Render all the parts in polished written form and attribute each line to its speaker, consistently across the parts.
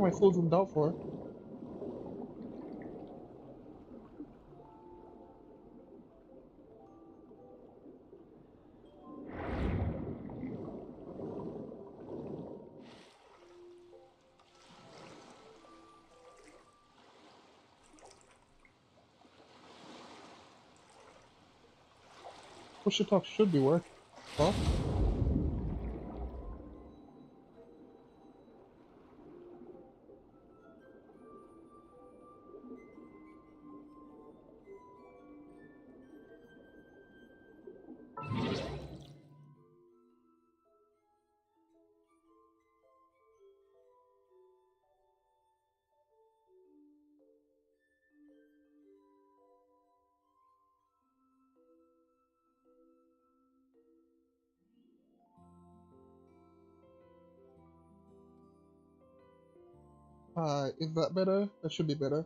Speaker 1: I still zoomed out for? Push to talk should be working. Huh? Is that better? That should be better.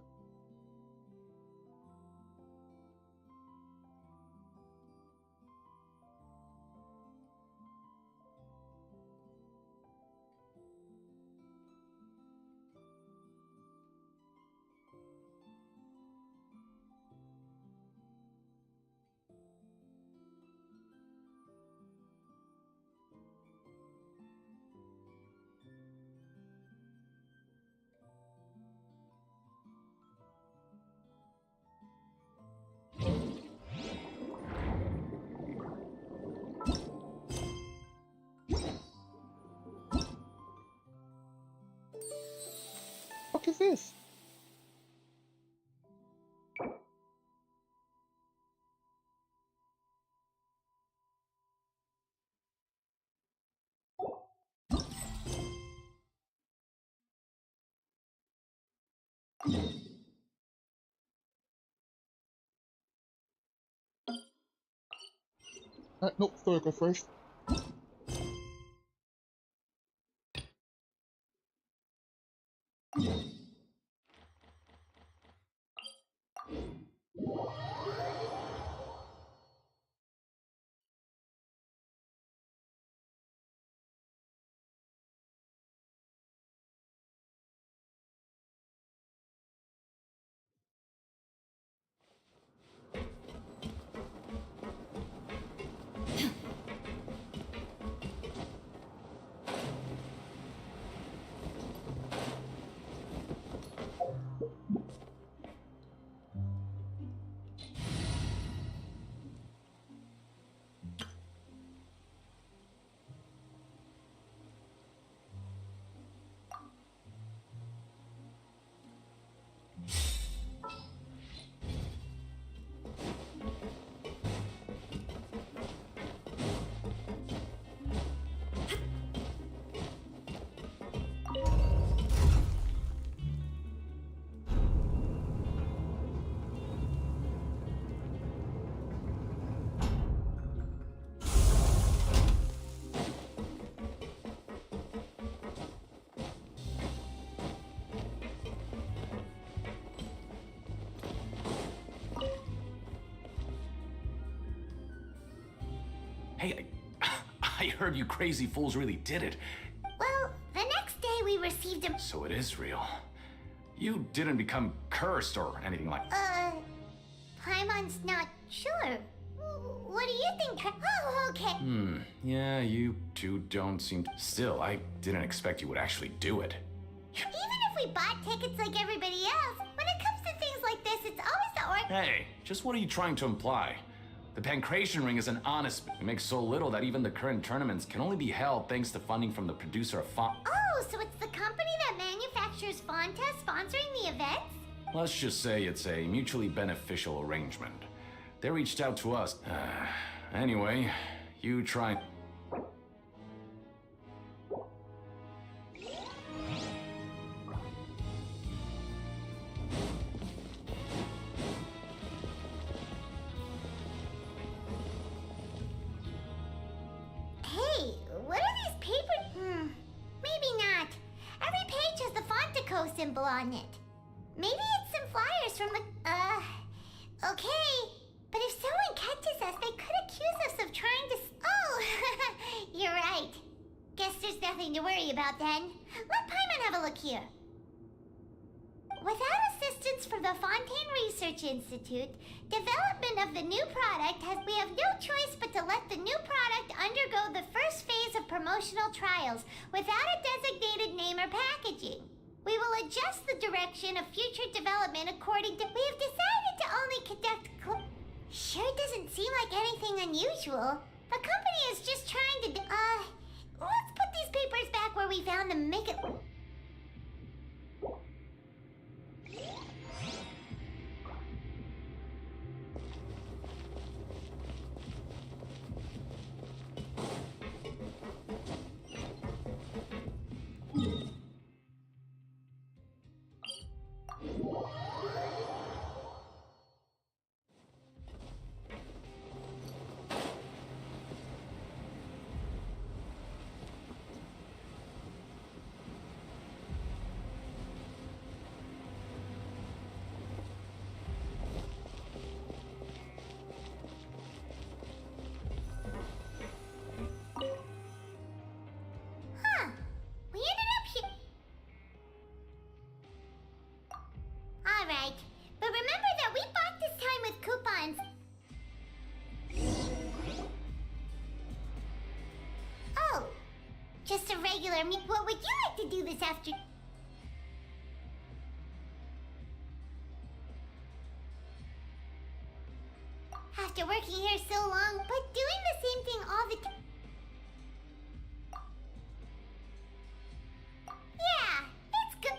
Speaker 1: What is this? Nope, story go first.
Speaker 2: Hey, I heard you crazy fools really did it.
Speaker 3: Well, the next day we received a...
Speaker 2: So it is real. You didn't become cursed or anything like that.
Speaker 3: Paimon's not sure. What do you think? Oh, okay.
Speaker 2: Yeah, you two don't seem... Still, I didn't expect you would actually do it.
Speaker 3: Even if we bought tickets like everybody else, when it comes to things like this, it's always the
Speaker 2: Hey, just what are you trying to imply? The Pancration Ring is an honest... It makes so little that even the current tournaments can only be held thanks to funding from the producer of
Speaker 3: Oh, so it's the company that manufactures Fonta sponsoring the events?
Speaker 2: Let's just say it's a mutually beneficial arrangement. They reached out to us. Anyway, you try...
Speaker 3: Hey, what are these papers? Maybe not. Every page has the Fontico symbol on it. Maybe it's some flyers from the... Okay. But if someone catches us, they could accuse us of trying to... Oh, you're right. Guess there's nothing to worry about then. Let Paimon have a look here. the Fontaine Research Institute, development of the new product we have no choice but to let the new product undergo the first phase of promotional trials without a designated name or packaging. We will adjust the direction of future development according to... We have decided to only conduct... Sure doesn't seem like anything unusual. The company is just trying to... let's put these papers back where we found them. Make it... We ended up here. Alright, but remember that we bought this time with coupons. Oh, just a regular meat. What would you like to do this after? After working here so long, but doing the same thing all the time. Yeah, it's good.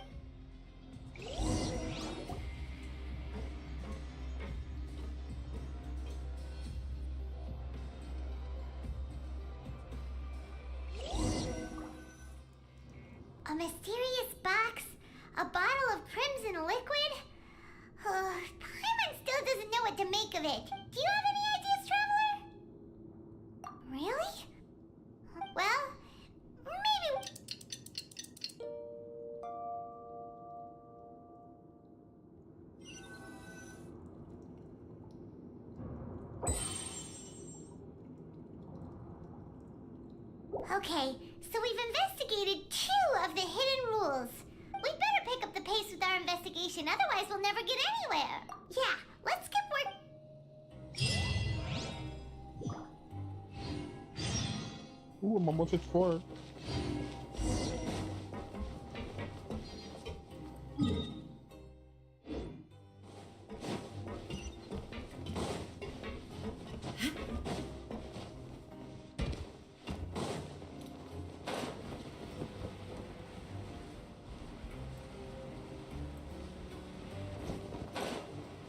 Speaker 3: A mysterious box, a bottle of crimson liquid. Paimon still doesn't know what to make of it. Do you have any ideas, Traveler? Really? Well, maybe... Okay, so we've investigated 2 of the hidden rules. We'd better pick up the pace with our investigation, otherwise we'll never get anywhere. Yeah, let's get work...
Speaker 1: Ooh, I'm almost at 4.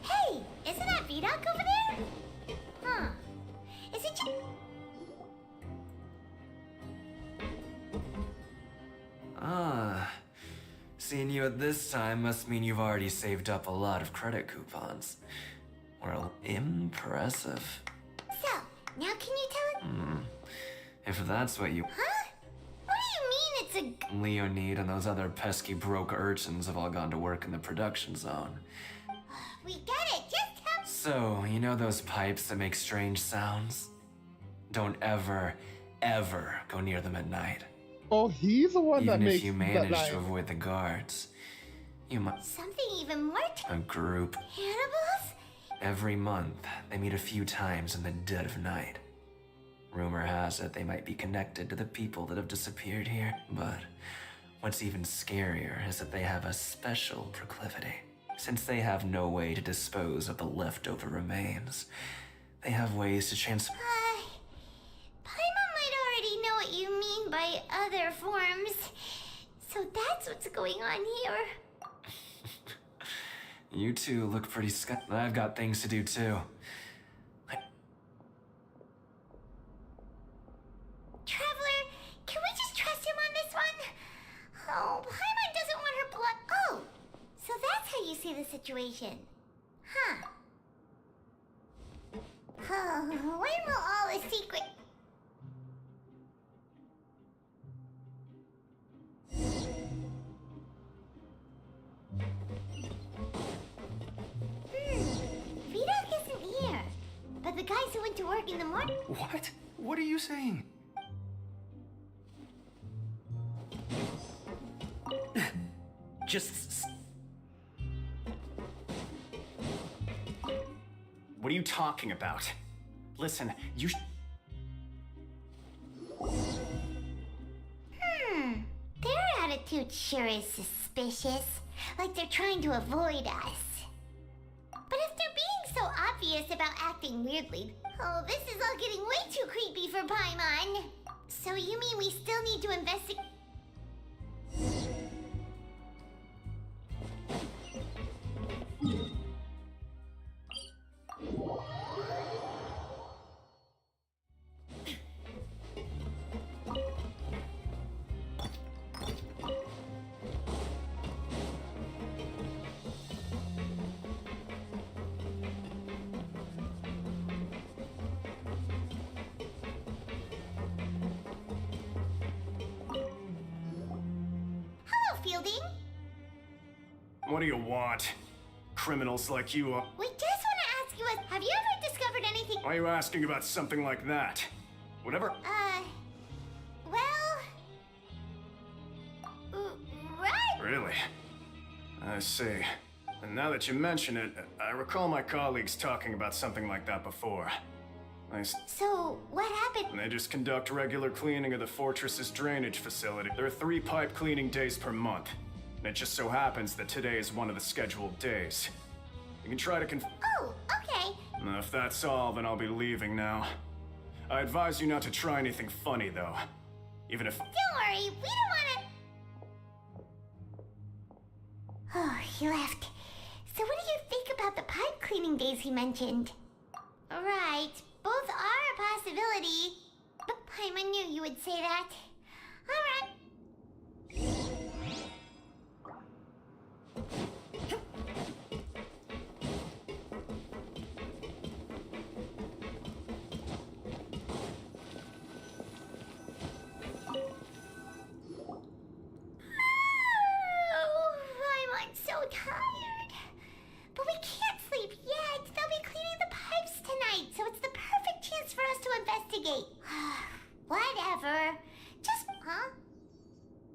Speaker 3: Hey, isn't that Vidoc over there? Huh. Is it just...
Speaker 4: Ah, seeing you at this time must mean you've already saved up a lot of credit coupons. Well, impressive.
Speaker 3: So, now can you tell it...
Speaker 4: If that's what you...
Speaker 3: Huh? What do you mean it's a...
Speaker 4: Leonid and those other pesky broke urchins have all gone to work in the production zone.
Speaker 3: We get it, just tell...
Speaker 4: So, you know those pipes that make strange sounds? Don't ever, ever go near them at night.
Speaker 1: Oh, he's the one that
Speaker 4: Even
Speaker 1: makes
Speaker 4: if you
Speaker 1: that
Speaker 4: manage
Speaker 1: line.
Speaker 4: to avoid the guards. You might...
Speaker 3: Something even more...
Speaker 4: A group.
Speaker 3: Cannibals?
Speaker 4: Every month, they meet a few times in the dead of night. Rumor has it they might be connected to the people that have disappeared here, but what's even scarier is that they have a special proclivity. Since they have no way to dispose of the leftover remains, they have ways to transfer...
Speaker 3: Paimon might already know what you mean by other forms. So that's what's going on here.
Speaker 4: You two look pretty I've got things to do too.
Speaker 3: Traveler, can we just trust him on this one? Oh, Paimon doesn't want her blood. Oh, so that's how you see the situation. Huh. Oh, when will all the secret... Vidoc isn't here. But the guys who went to work in the morning...
Speaker 4: What? What are you saying?
Speaker 5: What are you talking about? Listen, you
Speaker 3: Their attitude sure is suspicious. Like they're trying to avoid us. But if they're being so obvious about acting weirdly... Oh, this is all getting way too creepy for Paimon. So you mean we still need to investigate... Hello, Fielding.
Speaker 5: What do you want? Criminals like you are.
Speaker 3: We just want to ask you, have you ever discovered anything...
Speaker 5: Why are you asking about something like that? Whatever.
Speaker 3: Well... Right.
Speaker 5: Really? I see. And now that you mention it, I recall my colleagues talking about something like that before.
Speaker 3: So, what happened?
Speaker 5: They just conduct regular cleaning of the fortress's drainage facility. There are 3 pipe cleaning days per month. And it just so happens that today is one of the scheduled days. You can try to
Speaker 3: Oh, okay.
Speaker 5: If that's all, then I'll be leaving now. I advise you not to try anything funny, though. Even if...
Speaker 3: Don't worry, we don't want to... Oh, he left. So what do you think about the pipe cleaning days he mentioned? Right, both are a possibility. But Paimon knew you would say that. Alright. Oh, I'm so tired. But we can't sleep yet. They'll be cleaning the pipes tonight, so it's the perfect chance for us to investigate. Whatever. Just, huh?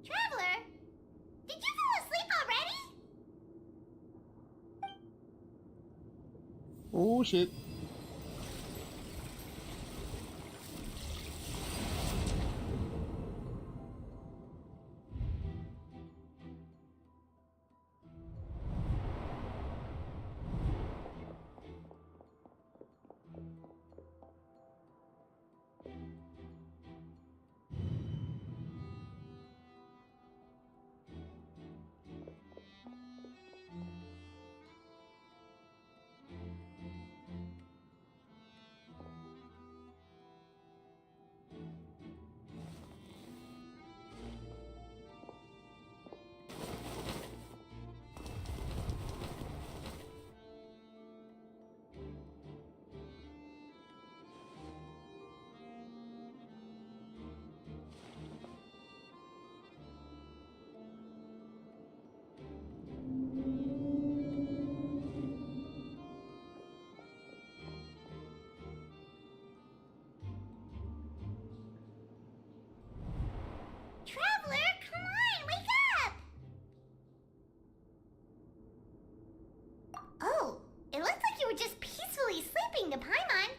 Speaker 3: Traveler, did you fall asleep already?
Speaker 1: Oh shit.
Speaker 3: Traveler, come on, wake up! Oh, it looks like you were just peacefully sleeping to Paimon.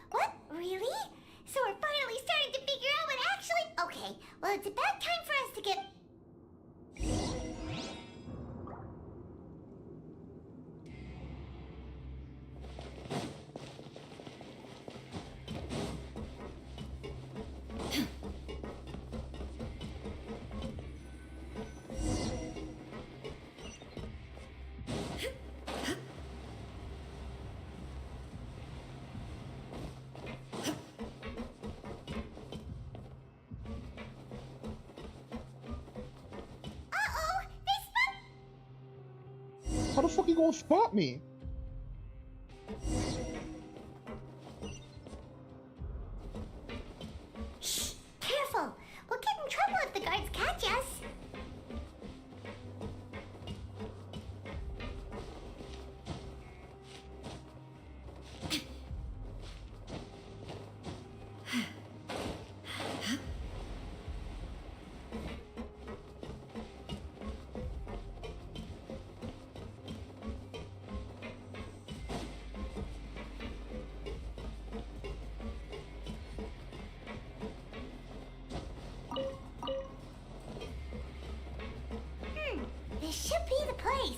Speaker 3: What? Really? So we're finally starting to figure out what actually... Okay, well, it's about time for us to get... Uh-oh, they spot...
Speaker 1: How the fuck you gonna spot me?
Speaker 3: Shh, careful. We'll get in trouble if the guards catch us. This should be the place.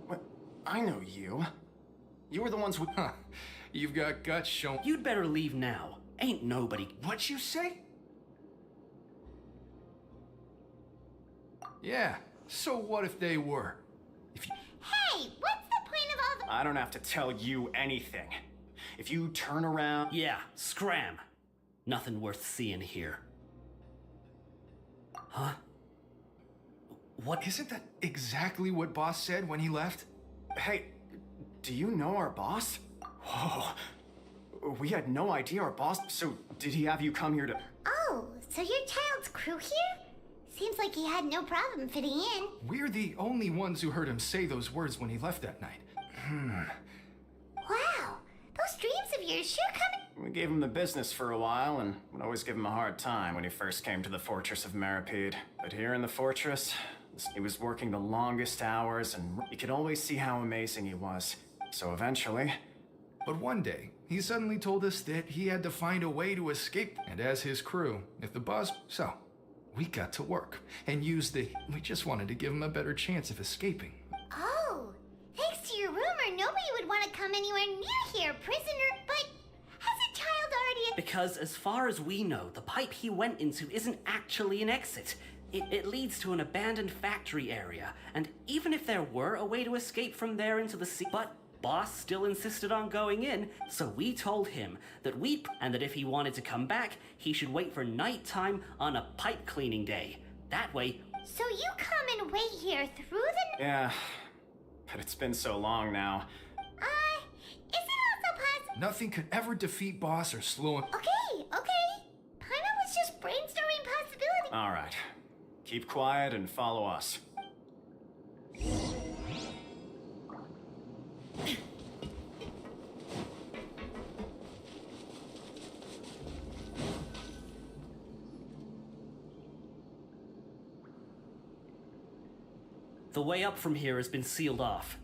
Speaker 5: What? I know you. You were the ones who.
Speaker 6: Huh. You've got guts showing.
Speaker 7: You'd better leave now. Ain't nobody.
Speaker 6: What you say? Yeah, so what if they were? If you...
Speaker 3: Hey, what's the point of all the...
Speaker 5: I don't have to tell you anything. If you turn around.
Speaker 7: Yeah, scram. Nothing worth seeing here. Huh? What?
Speaker 6: Isn't that exactly what Boss said when he left?
Speaker 5: Hey, do you know our boss? Whoa. We had no idea our boss. So, did he have you come here to.
Speaker 3: Oh, so your child's crew here? Seems like he had no problem fitting in.
Speaker 6: We're the only ones who heard him say those words when he left that night.
Speaker 3: Wow, those dreams of yours sure come...
Speaker 5: We gave him the business for a while and would always give him a hard time when he first came to the Fortress of Maripede. But here in the fortress, he was working the longest hours and you could always see how amazing he was. So eventually.
Speaker 6: But one day, he suddenly told us that he had to find a way to escape, and as his crew, if the boss... So, we got to work, and used the... We just wanted to give him a better chance of escaping.
Speaker 3: Oh, thanks to your rumor, nobody would want to come anywhere near here, prisoner. But has a child already...
Speaker 7: Because as far as we know, the pipe he went into isn't actually an exit. It leads to an abandoned factory area, and even if there were a way to escape from there into the sea... But Boss still insisted on going in, so we told him that and that if he wanted to come back, he should wait for nighttime on a pipe cleaning day. That way...
Speaker 3: So you come and wait here through the...
Speaker 5: Yeah, but it's been so long now.
Speaker 3: Is it also possible...
Speaker 6: Nothing could ever defeat Boss or slow him.
Speaker 3: Okay. Paimon was just brainstorming possibilities.
Speaker 5: Alright. Keep quiet and follow us.
Speaker 7: The way up from here has been sealed off.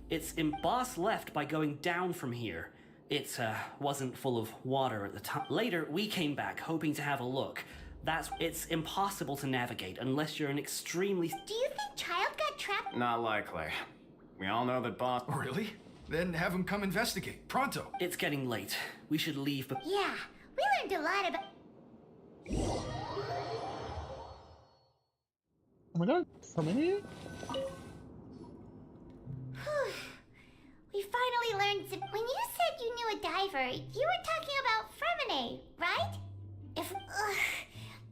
Speaker 7: Boss left by going down from here. It wasn't full of water at the time. Later, we came back hoping to have a look. It's impossible to navigate unless you're an extremely...
Speaker 3: Do you think child got trapped?
Speaker 5: Not likely. We all know that boss.
Speaker 6: Really? Then have him come investigate. Pronto.
Speaker 7: It's getting late. We should leave, but...
Speaker 3: Yeah, we learned a lot about...
Speaker 1: Oh my god, so many?
Speaker 3: We finally learned some... When you said you knew a diver, you were talking about Fremine, right?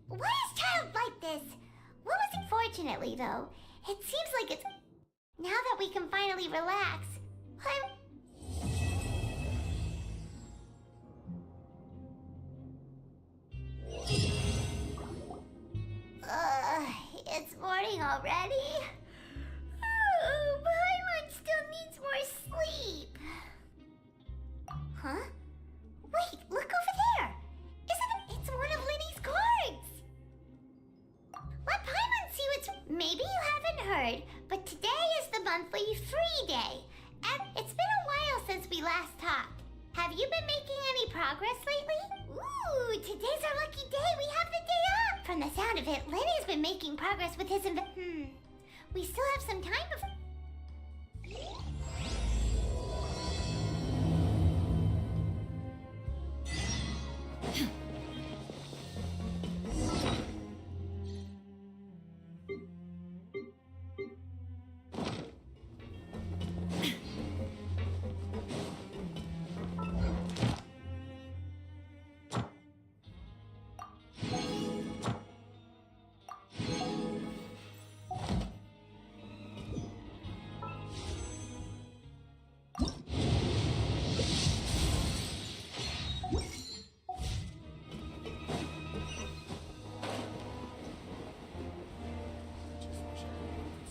Speaker 3: Why is child like this? What was it? Fortunately, though, it seems like it's... Now that we can finally relax, it's morning already? Paimon still needs more sleep. Huh? Wait, look over there! It's one of Linny's cards! Let Paimon see what's... Maybe you haven't heard, but today is the monthly free day. And it's been a while since we last talked. Have you been making any progress lately? Ooh, today's our lucky day. We have the day off. From the sound of it, Lenny's been making progress with his We still have some time before...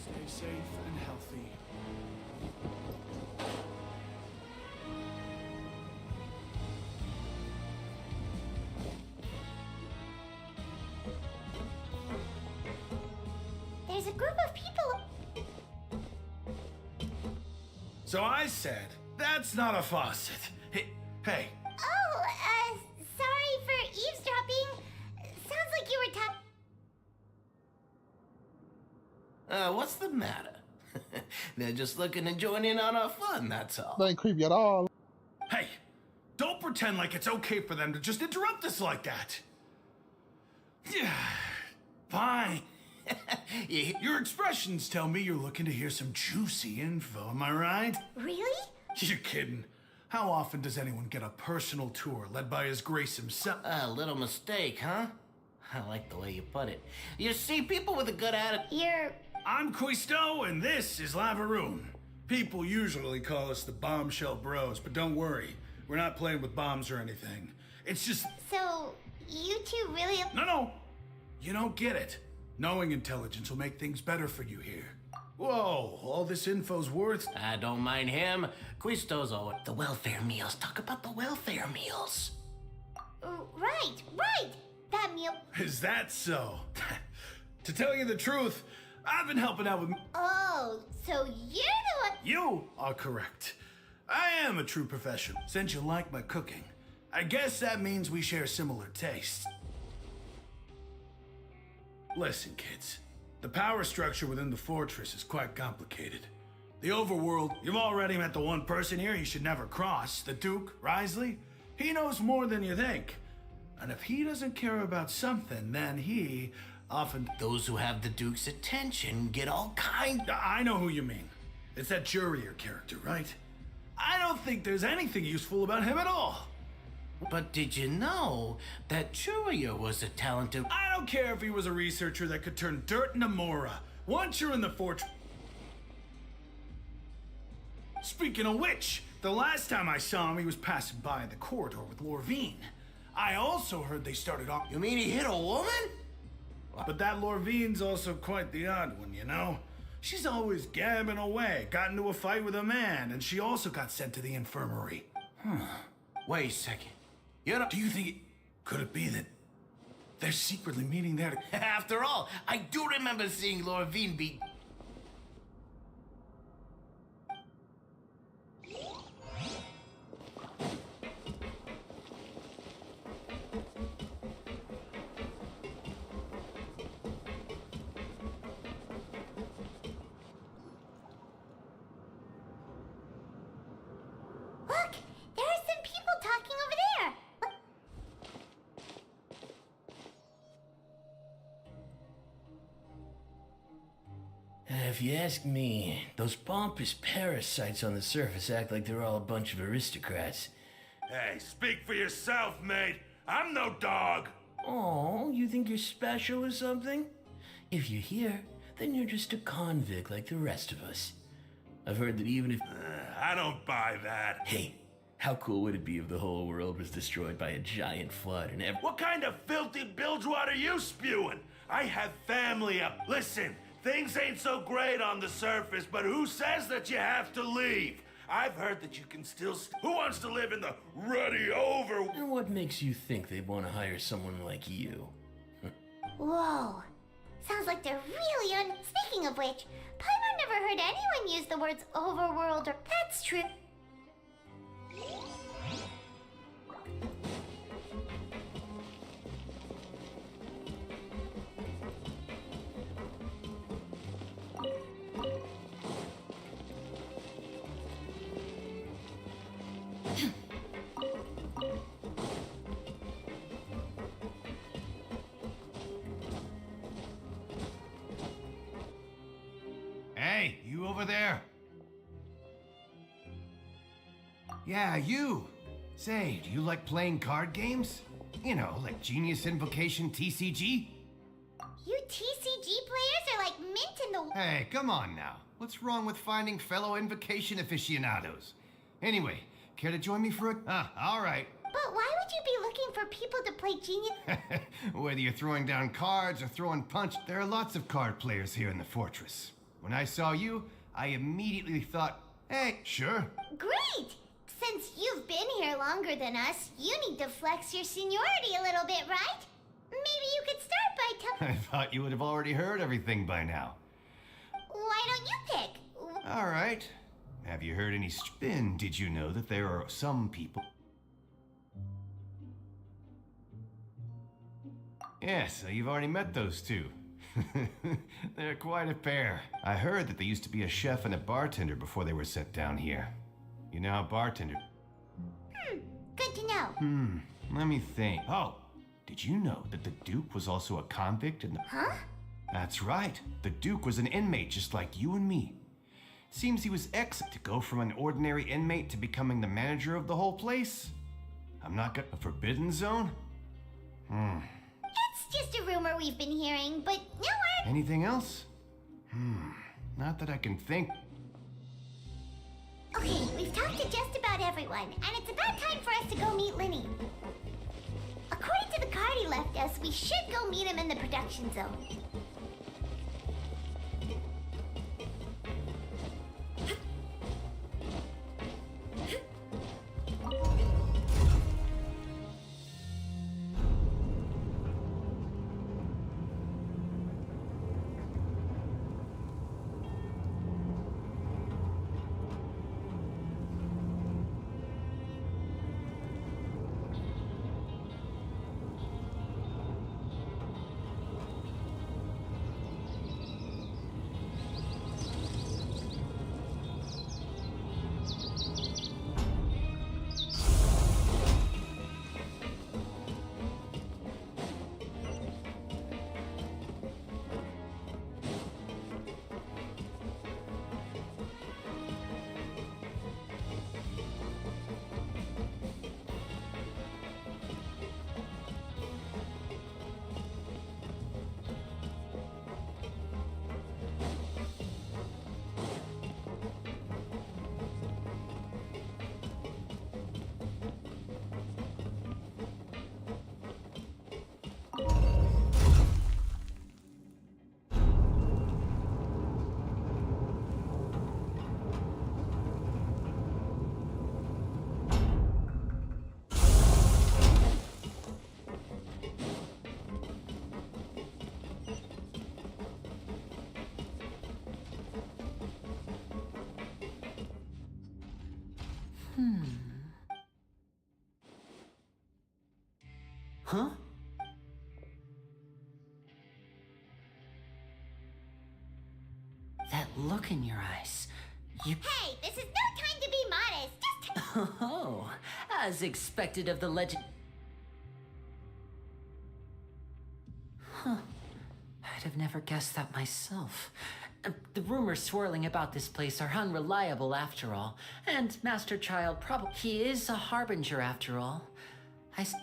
Speaker 6: Stay safe and healthy.
Speaker 3: There's a group of people...
Speaker 8: So I said, that's not a faucet. Hey,
Speaker 3: Oh, sorry for eavesdropping. Sounds like you were
Speaker 9: What's the matter? They're just looking to join in on our fun, that's all.
Speaker 1: That ain't creepy at all.
Speaker 8: hey, don't pretend like it's okay for them to just interrupt us like that. Yeah, fine. Your expressions tell me you're looking to hear some juicy info, am I right?
Speaker 3: Really?
Speaker 8: You're kidding. How often does anyone get a personal tour led by His Grace himself?
Speaker 9: A little mistake, huh? I like the way you put it. You see, people with a good attitude.
Speaker 8: I'm Quisto, and this is Lavaroon. People usually call us the Bombshell Bros, but don't worry. We're not playing with bombs or anything. It's just...
Speaker 3: So, you two really...
Speaker 8: No. You don't get it. Knowing intelligence will make things better for you here. Whoa, all this info's worth...
Speaker 9: I don't mind him. Quisto's all... The welfare meals. Talk about the welfare meals.
Speaker 3: Right. That meal...
Speaker 8: Is that so? To tell you the truth, I've been helping out with...
Speaker 3: Oh, so you're the one...
Speaker 8: You are correct. I am a true professional. Since you like my cooking, I guess that means we share similar tastes. Listen, kids. The power structure within the fortress is quite complicated. The overworld, you've already met the one person here you should never cross, the Duke, Risley. He knows more than you think. And if he doesn't care about something, then he often...
Speaker 9: Those who have the Duke's attention get all kind...
Speaker 8: I know who you mean. It's that Jurier character, right? I don't think there's anything useful about him at all.
Speaker 9: But did you know that Jurier was a talented...
Speaker 8: I don't care if he was a researcher that could turn dirt into Mora. Once you're in the fortress... Speaking of which, the last time I saw him, he was passing by the corridor with Lorvine. I also heard they started off...
Speaker 9: You mean he hit a woman?
Speaker 8: But that Lorvine's also quite the odd one, you know? She's always gabbing away, got into a fight with a man, and she also got sent to the infirmary.
Speaker 9: Wait a second.
Speaker 8: Do you think could it be that they're secretly meeting there to...
Speaker 9: After all, I do remember seeing Lorvine be...
Speaker 3: Look! There are some people talking over there!
Speaker 10: If you ask me, those pompous parasites on the surface act like they're all a bunch of aristocrats.
Speaker 11: Hey, speak for yourself, mate. I'm no dog.
Speaker 10: Oh, you think you're special or something? If you're here, then you're just a convict like the rest of us. I've heard that even if...
Speaker 11: I don't buy that.
Speaker 10: Hey, how cool would it be if the whole world was destroyed by a giant flood and
Speaker 11: What kind of filthy bilgewater are you spewing? I have family up. Listen, things ain't so great on the surface, but who says that you have to leave? I've heard that you can still... Who wants to live in the ruddy over...
Speaker 10: And what makes you think they'd want to hire someone like you?
Speaker 3: Whoa. Sounds like they're really Speaking of which, Paimon never heard anyone use the words overworld or... That's true.
Speaker 12: Hey, you over there? Yeah, you. Say, do you like playing card games? You know, like Genius Invocation TCG?
Speaker 3: You TCG players are like mint in the...
Speaker 12: Hey, come on now. What's wrong with finding fellow Invocation aficionados? Anyway, care to join me for a... all right.
Speaker 3: But why would you be looking for people to play Genius...
Speaker 12: Whether you're throwing down cards or throwing punch, there are lots of card players here in the fortress. When I saw you, I immediately thought, hey, sure.
Speaker 3: Great! Since you've been here longer than us, you need to flex your seniority a little bit, right? Maybe you could start by
Speaker 12: I thought you would have already heard everything by now.
Speaker 3: Why don't you pick?
Speaker 12: All right. Have you heard any spin? Did you know that there are some people? Yes, you've already met those two. They're quite a pair. I heard that they used to be a chef and a bartender before they were sent down here. You know how bartender...
Speaker 3: Good to know.
Speaker 12: Let me think. Oh, did you know that the Duke was also a convict in the...
Speaker 3: Huh?
Speaker 12: That's right. The Duke was an inmate just like you and me. Seems he was to go from an ordinary inmate to becoming the manager of the whole place. I'm not gonna... A forbidden zone?
Speaker 3: It's just a rumor we've been hearing, but no one...
Speaker 12: Anything else? Not that I can think.
Speaker 3: Okay, we've talked to just about everyone, and it's about time for us to go meet Linny. According to the card he left us, we should go meet him in the production zone.
Speaker 7: Huh? That look in your eyes. You...
Speaker 3: Hey, this is no time to be modest. Just...
Speaker 7: Oh, as expected of the legend... Huh. I'd have never guessed that myself. The rumors swirling about this place are unreliable after all. And Master Child he is a harbinger after all.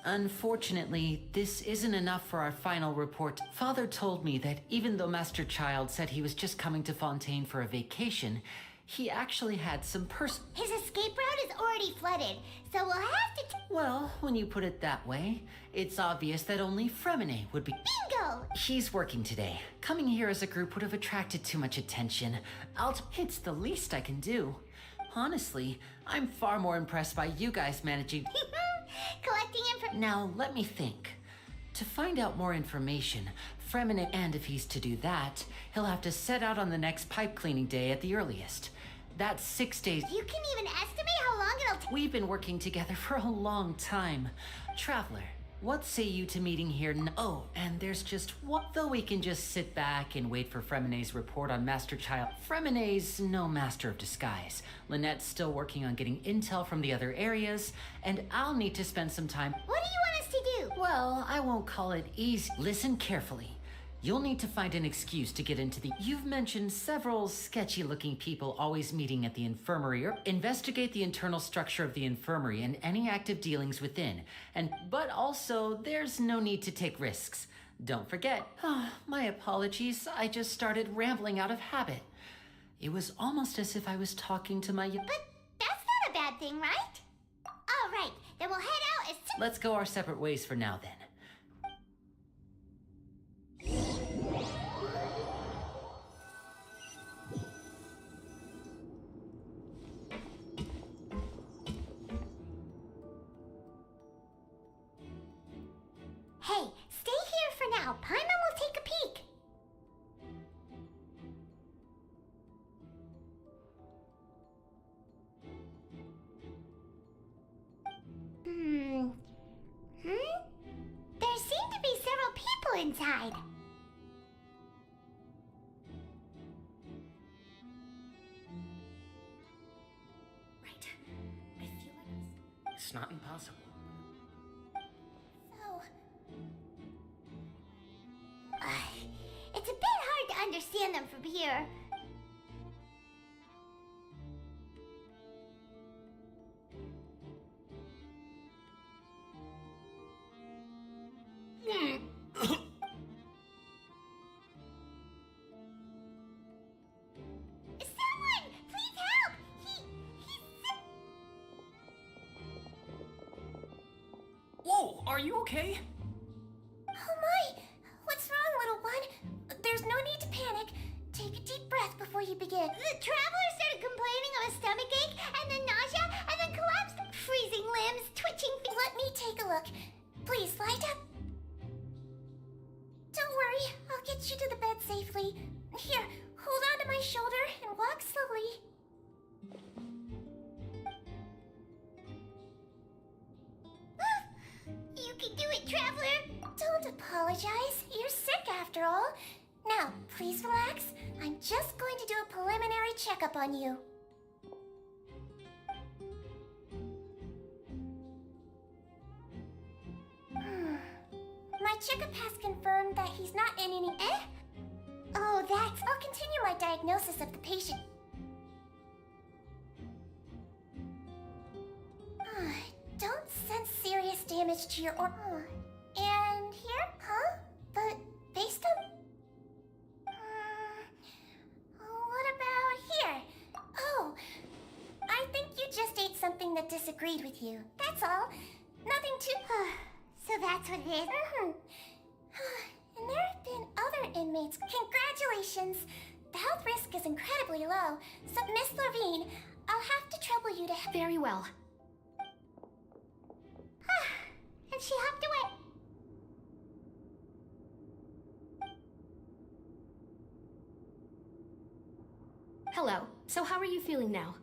Speaker 7: Unfortunately, this isn't enough for our final report. Father told me that even though Master Child said he was just coming to Fontaine for a vacation, he actually had some
Speaker 3: His escape route is already flooded, so we'll have to...
Speaker 7: Well, when you put it that way, it's obvious that only Fremine would be...
Speaker 3: Bingo!
Speaker 7: He's working today. Coming here as a group would have attracted too much attention. It's the least I can do. Honestly, I'm far more impressed by you guys managing...
Speaker 3: Collecting information.
Speaker 7: Now, let me think. To find out more information, Fremine, and if he's to do that, he'll have to set out on the next pipe cleaning day at the earliest. That's 6 days.
Speaker 3: You can even estimate how long it'll take.
Speaker 7: We've been working together for a long time. Traveler, what say you to meeting here? Oh, and there's just one. Though we can just sit back and wait for Fremine's report on Master Child. Fremine's no master of disguise. Lynette's still working on getting intel from the other areas, and I'll need to spend some time.
Speaker 3: What do you want us to do?
Speaker 7: Well, I won't call it easy. Listen carefully. You'll need to find an excuse to get into the... You've mentioned several sketchy-looking people always meeting at the infirmary. Investigate the internal structure of the infirmary and any active dealings within. But also, there's no need to take risks. Don't forget. My apologies. I just started rambling out of habit. It was almost as if I was talking to my...
Speaker 3: But that's not a bad thing, right? All right, then we'll head out as soon...
Speaker 7: Let's go our separate ways for now, then.
Speaker 3: Hey, stay here for now. Paimon will take a peek. inside.
Speaker 7: Right. I feel like
Speaker 5: It's not impossible.
Speaker 3: So... it's a bit hard to understand them from here. Someone! Please help! He's sick!
Speaker 7: Whoa, are you okay?
Speaker 3: Oh my! What's wrong, little one? There's no need to panic. Take a deep breath before you begin. The traveler started complaining of a stomachache, and then nausea, and then collapsed. Freezing limbs, twitching. Let me take a look. Please, light up. Don't worry, I'll get you to the bed safely. Here, hold on to my shoulder and walk slowly. You can do it, traveler! Don't apologize. You're sick after all. Now, please relax. I'm just going to do a preliminary checkup on you. My checkup has confirmed that he's not in any... Oh, that's... I'll continue my diagnosis of the patient. Don't sense serious damage to your And here? Huh? The bastum? What about here? Oh, I think you just ate something that disagreed with you. That's all. Nothing too... So that's what it is? And there have been other inmates. Congratulations! The health risk is incredibly low. So, Miss Levine, I'll have to trouble you to...
Speaker 13: Very well.
Speaker 3: And she hopped away.
Speaker 13: Hello. So how are you feeling now?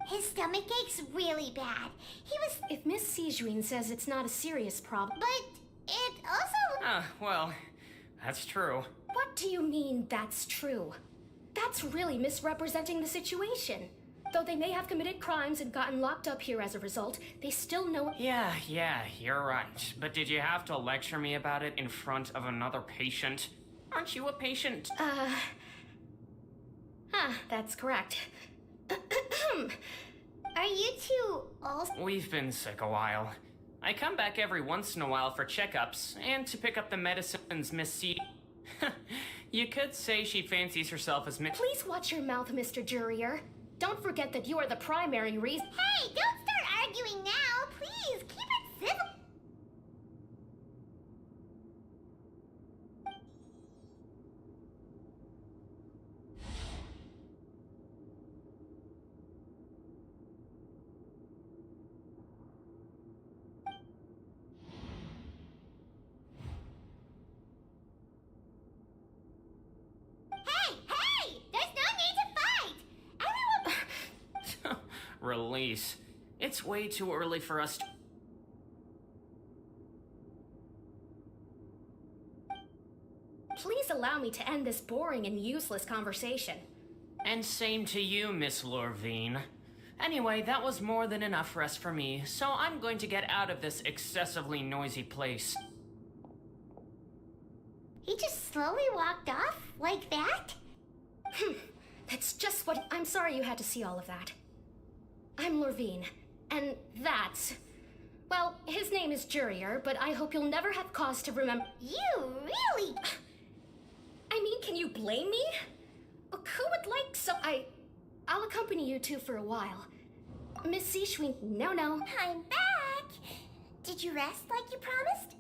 Speaker 3: His stomach ache's really bad. He was...
Speaker 13: If Miss Sejuin says it's not a serious problem...
Speaker 3: But it also...
Speaker 5: Well, that's true.
Speaker 13: What do you mean, that's true? That's really misrepresenting the situation. Though they may have committed crimes and gotten locked up here as a result, they still know...
Speaker 14: Yeah, you're right. But did you have to lecture me about it in front of another patient? Aren't you a patient?
Speaker 13: That's correct.
Speaker 3: Are you two all...
Speaker 14: We've been sick a while. I come back every once in a while for checkups, and to pick up the medicines Miss C... You could say she fancies herself as Miss...
Speaker 13: Please watch your mouth, Mr. Jurrier. Don't forget that you are the primary reason...
Speaker 3: Hey, don't start arguing now! Please, keep it civil! Hey! There's no need to fight! Everyone...
Speaker 14: Release. It's way too early for us to...
Speaker 13: Please allow me to end this boring and useless conversation.
Speaker 14: And same to you, Miss Lorvine. Anyway, that was more than enough rest for me, so I'm going to get out of this excessively noisy place.
Speaker 3: He just slowly walked off? Like that?
Speaker 13: That's just what... I'm sorry you had to see all of that. I'm Lorvine, and that's... Well, his name is Jurrier, but I hope you'll never have cause to remember...
Speaker 3: You really...
Speaker 13: I mean, can you blame me? Look, who would like so... I'll accompany you two for a while. Miss Sejuin, no.
Speaker 3: I'm back! Did you rest like you promised?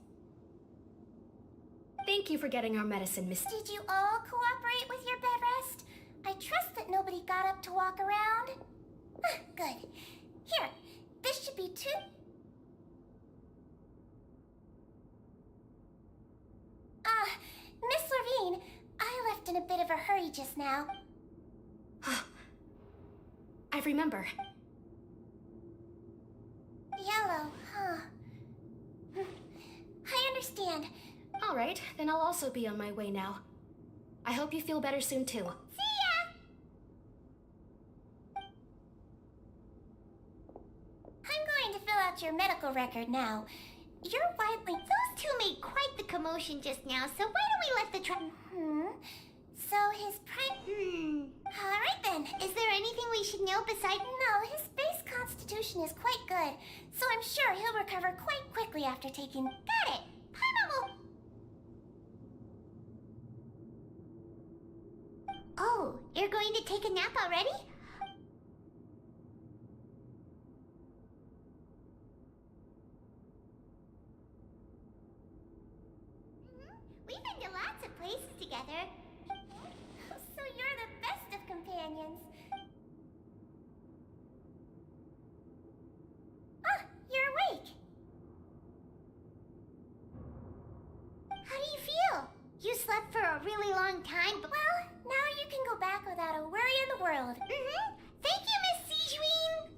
Speaker 13: Thank you for getting our medicine, Miss...
Speaker 3: Did you all cooperate with your bed rest? I trust that nobody got up to walk around. Good. Here, this should be two... Miss Levine, I left in a bit of a hurry just now.
Speaker 13: I remember. Alright, then I'll also be on my way now. I hope you feel better soon too.
Speaker 3: See ya! I'm going to fill out your medical record now. You're widely... Those two made quite the commotion just now, so why don't we let the So his prime... Alright then, is there anything we should know besides... No, his base constitution is quite good, so I'm sure he'll recover quite quickly after taking... Got it! Pineapple! Oh, you're going to take a nap already? We've been to lots of places together. So you're the best of companions. Ah, you're awake. How do you feel? You slept for a really long time, but... Well, now you can go back without a worry in the world. Thank you, Miss Sijuin.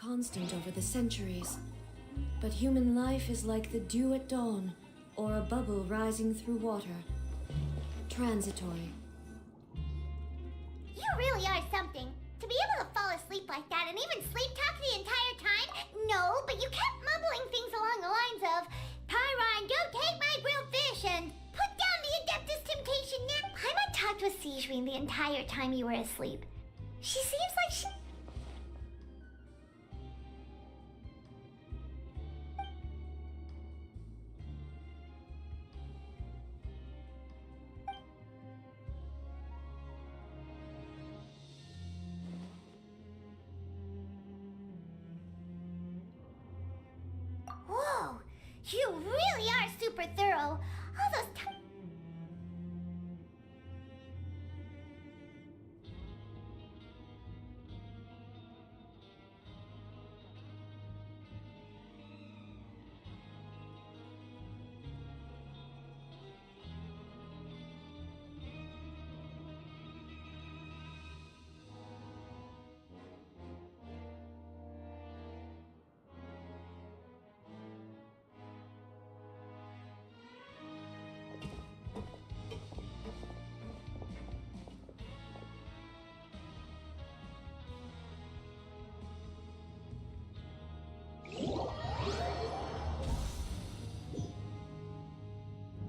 Speaker 15: constant over the centuries. But human life is like the dew at dawn, or a bubble rising through water. Transitory.
Speaker 3: You really are something. To be able to fall asleep like that and even sleep talk the entire time? No, but you kept mumbling things along the lines of, Pyron, don't take my grilled fish, and put down the Adeptus Temptation now. Paimon talked with Sigewinne the entire time you were asleep. She seems like she... Whoa, you really are super thorough. All those times.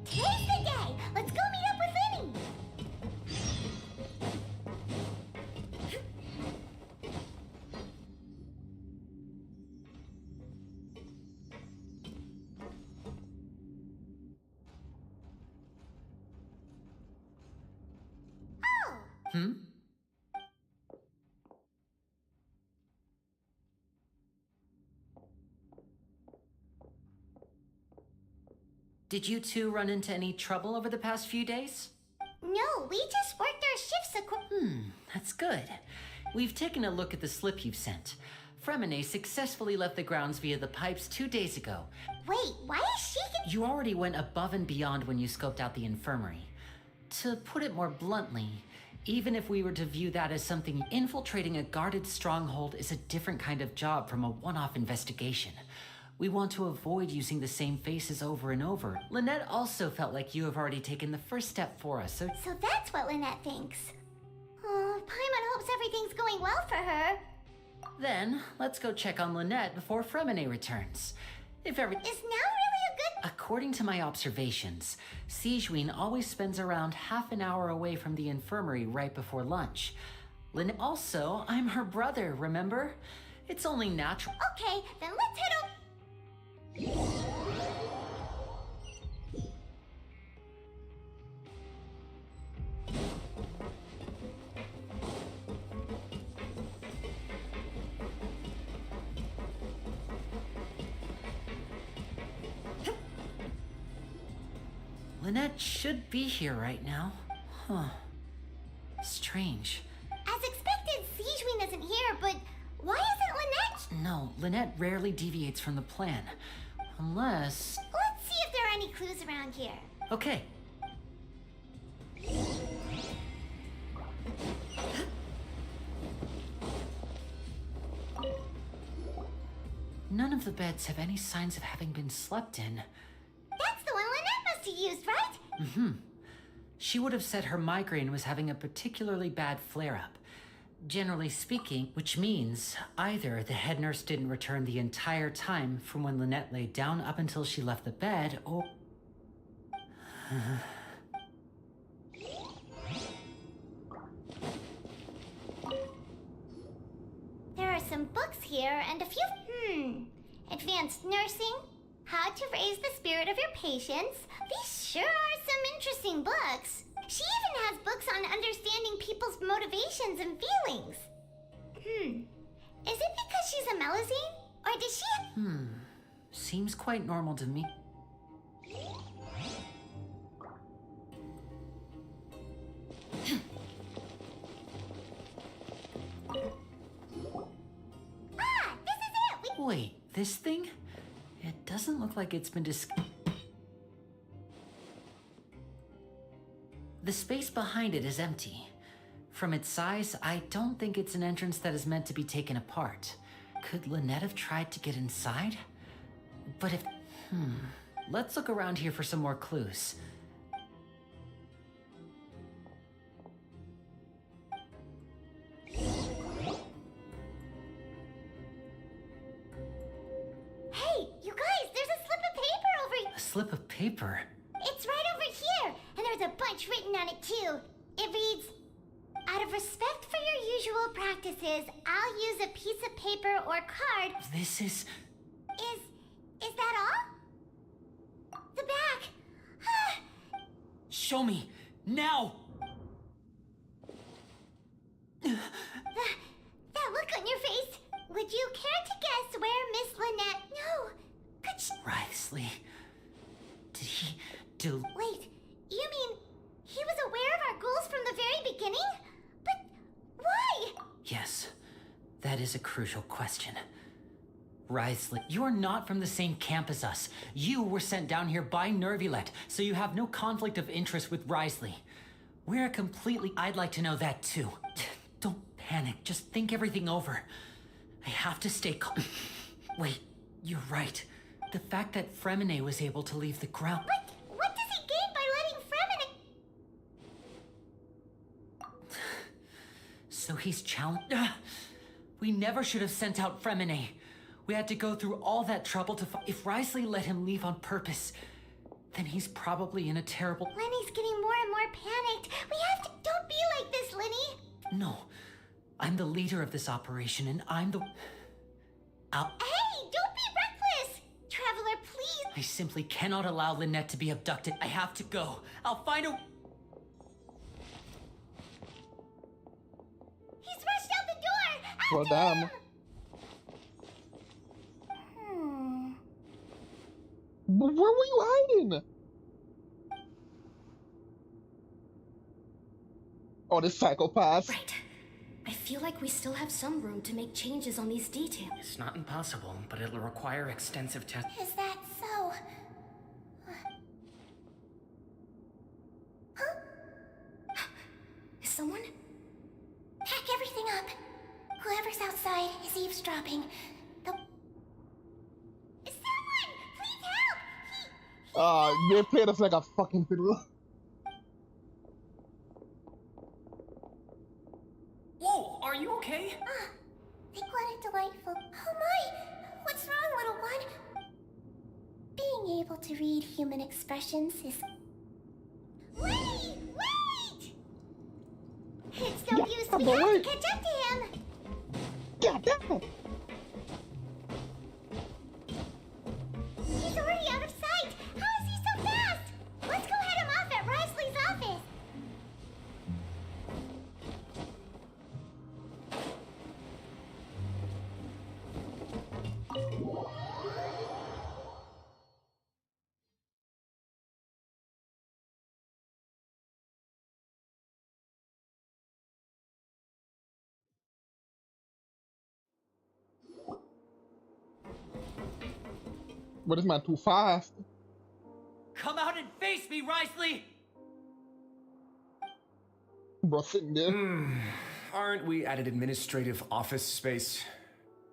Speaker 3: Today's the day! Let's go meet up with Lyney! Oh!
Speaker 16: Hmm? Did you two run into any trouble over the past few days?
Speaker 3: No, we just worked our shifts
Speaker 16: That's good. We've taken a look at the slip you've sent. Fremine successfully left the grounds via the pipes 2 days ago.
Speaker 3: Wait, why is she...
Speaker 16: You already went above and beyond when you scoped out the infirmary. To put it more bluntly, even if we were to view that as something, infiltrating a guarded stronghold is a different kind of job from a one-off investigation. We want to avoid using the same faces over and over. Lynette also felt like you have already taken the first step for us, so...
Speaker 3: So that's what Lynette thinks. Oh, Paimon hopes everything's going well for her.
Speaker 16: Then, let's go check on Lynette before Fremine returns. If every...
Speaker 3: Is now really a good...
Speaker 16: According to my observations, Sigewinne always spends around half an hour away from the infirmary right before lunch. Lynette... Also, I'm her brother, remember? It's only natural...
Speaker 3: Okay, then let's head over...
Speaker 16: Lynette should be here right now. Huh. Strange.
Speaker 3: As expected, Sigewinne isn't here, but why isn't Lynette?
Speaker 16: No, Lynette rarely deviates from the plan. Unless...
Speaker 3: Let's see if there are any clues around here.
Speaker 16: Okay. None of the beds have any signs of having been slept in.
Speaker 3: That's the one Lynette must have used, right?
Speaker 16: Mm-hmm. She would have said her migraine was having a particularly bad flare-up. Generally speaking, which means either the head nurse didn't return the entire time from when Lynette laid down up until she left the bed, or...
Speaker 3: There are some books here and a few... Advanced nursing, how to raise the spirit of your patients. These sure are some interesting books. She even has books on understanding people's motivations and feelings. Is it because she's a Melusine? Or does she...
Speaker 16: Seems quite normal to me.
Speaker 3: This is it!
Speaker 16: Wait, this thing? It doesn't look like it's been The space behind it is empty. From its size, I don't think it's an entrance that is meant to be taken apart. Could Lynette have tried to get inside? But if... Let's look around here for some more clues.
Speaker 3: Hey, you guys, there's a slip of paper over here.
Speaker 16: A slip of paper?
Speaker 3: It's right over here, and there's a bunch written on it too. It reads, "Out of respect for your usual practices, I'll use a piece of paper or card."
Speaker 16: This is...
Speaker 3: Is that all? The back.
Speaker 16: Show me! Now!
Speaker 3: That look on your face. Would you care to guess where Miss Lynette... No. Could she...
Speaker 16: Risley... Did he do...
Speaker 3: Wait, you mean he was aware of our goals from the very beginning? But why?
Speaker 16: Yes, that is a crucial question. Risley, you are not from the same camp as us. You were sent down here by Nervulet, so you have no conflict of interest with Risley. We're completely... I'd like to know that too. Don't panic, just think everything over. I have to stay calm. Wait, you're right. The fact that Fremine was able to leave the ground...
Speaker 3: But what does he gain by letting Fremine...
Speaker 16: So he's challenged... We never should have sent out Fremine. We had to go through all that trouble to If Risley let him leave on purpose, then he's probably in a terrible...
Speaker 3: Lenny's getting more and more panicked. We have to... Don't be like this, Lenny.
Speaker 16: No. I'm the leader of this operation, and I'm the...
Speaker 3: Hey, don't be reckless! Traveler, please.
Speaker 16: I simply cannot allow Lynette to be abducted. I have to go. I'll find a...
Speaker 3: He's rushed out the door!
Speaker 1: Well, damn. Where were you hiding? Oh, this psychopath.
Speaker 13: Right. I feel like we still have some room to make changes on these details.
Speaker 14: It's not impossible, but it'll require extensive tests.
Speaker 3: Is that so? Huh?
Speaker 13: Is someone?
Speaker 3: Pack everything up. Whoever's outside is eavesdropping. Is someone? Please help!
Speaker 1: They played us like a fucking fiddle.
Speaker 14: Whoa, are you okay?
Speaker 3: Think what a delightful... Oh my! What's wrong, little one? Being able to read human expressions is... Wait! Wait! It's no use, we have to catch up to him!
Speaker 1: God damn it!
Speaker 3: He's already out of sight! How is he so fast? Let's go head him off at Risley's office!
Speaker 1: But this man too fast.
Speaker 16: Come out and face me, Risley!
Speaker 1: Bro, sitting there.
Speaker 4: Aren't we at an administrative office space?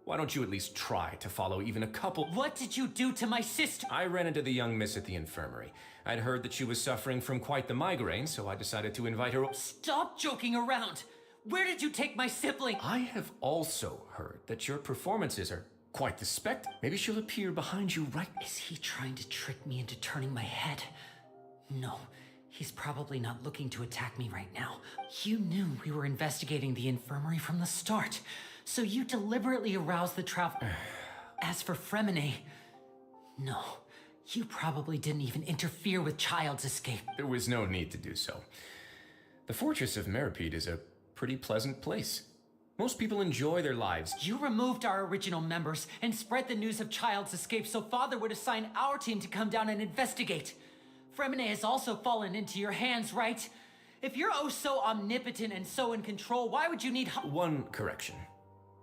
Speaker 4: Why don't you at least try to follow even a couple...
Speaker 16: What did you do to my sister?
Speaker 4: I ran into the young miss at the infirmary. I'd heard that she was suffering from quite the migraine, so I decided to invite her...
Speaker 16: Stop joking around! Where did you take my sibling?
Speaker 4: I have also heard that your performances are quite the spectacle. Maybe she'll appear behind you right...
Speaker 16: Is he trying to trick me into turning my head? No, he's probably not looking to attack me right now. You knew we were investigating the infirmary from the start, so you deliberately aroused the travel... As for Fremine... No, you probably didn't even interfere with Child's escape.
Speaker 4: There was no need to do so. The Fortress of Meripede is a pretty pleasant place. Most people enjoy their lives.
Speaker 16: You removed our original members and spread the news of Child's escape so Father would assign our team to come down and investigate. Fremine has also fallen into your hands, right? If you're oh so omnipotent and so in control, why would you need...
Speaker 4: One correction.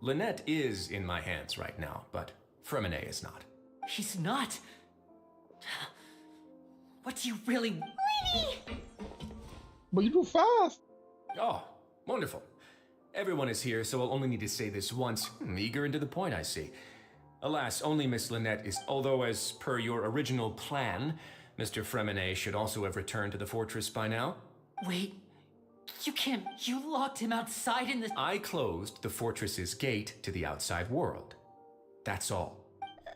Speaker 4: Lynette is in my hands right now, but Fremine is not.
Speaker 16: He's not? What do you really...
Speaker 3: Lenny!
Speaker 1: But you too fast.
Speaker 4: Oh, wonderful.
Speaker 17: Everyone is here, so I'll only need to say this once. Eager and to the point, I see. Alas, only Miss Lynette is... Although, as per your original plan, Mr. Fremenet should also have returned to the fortress by now.
Speaker 16: Wait, you can't... You locked him outside in the...
Speaker 17: I closed the fortress's gate to the outside world. That's all.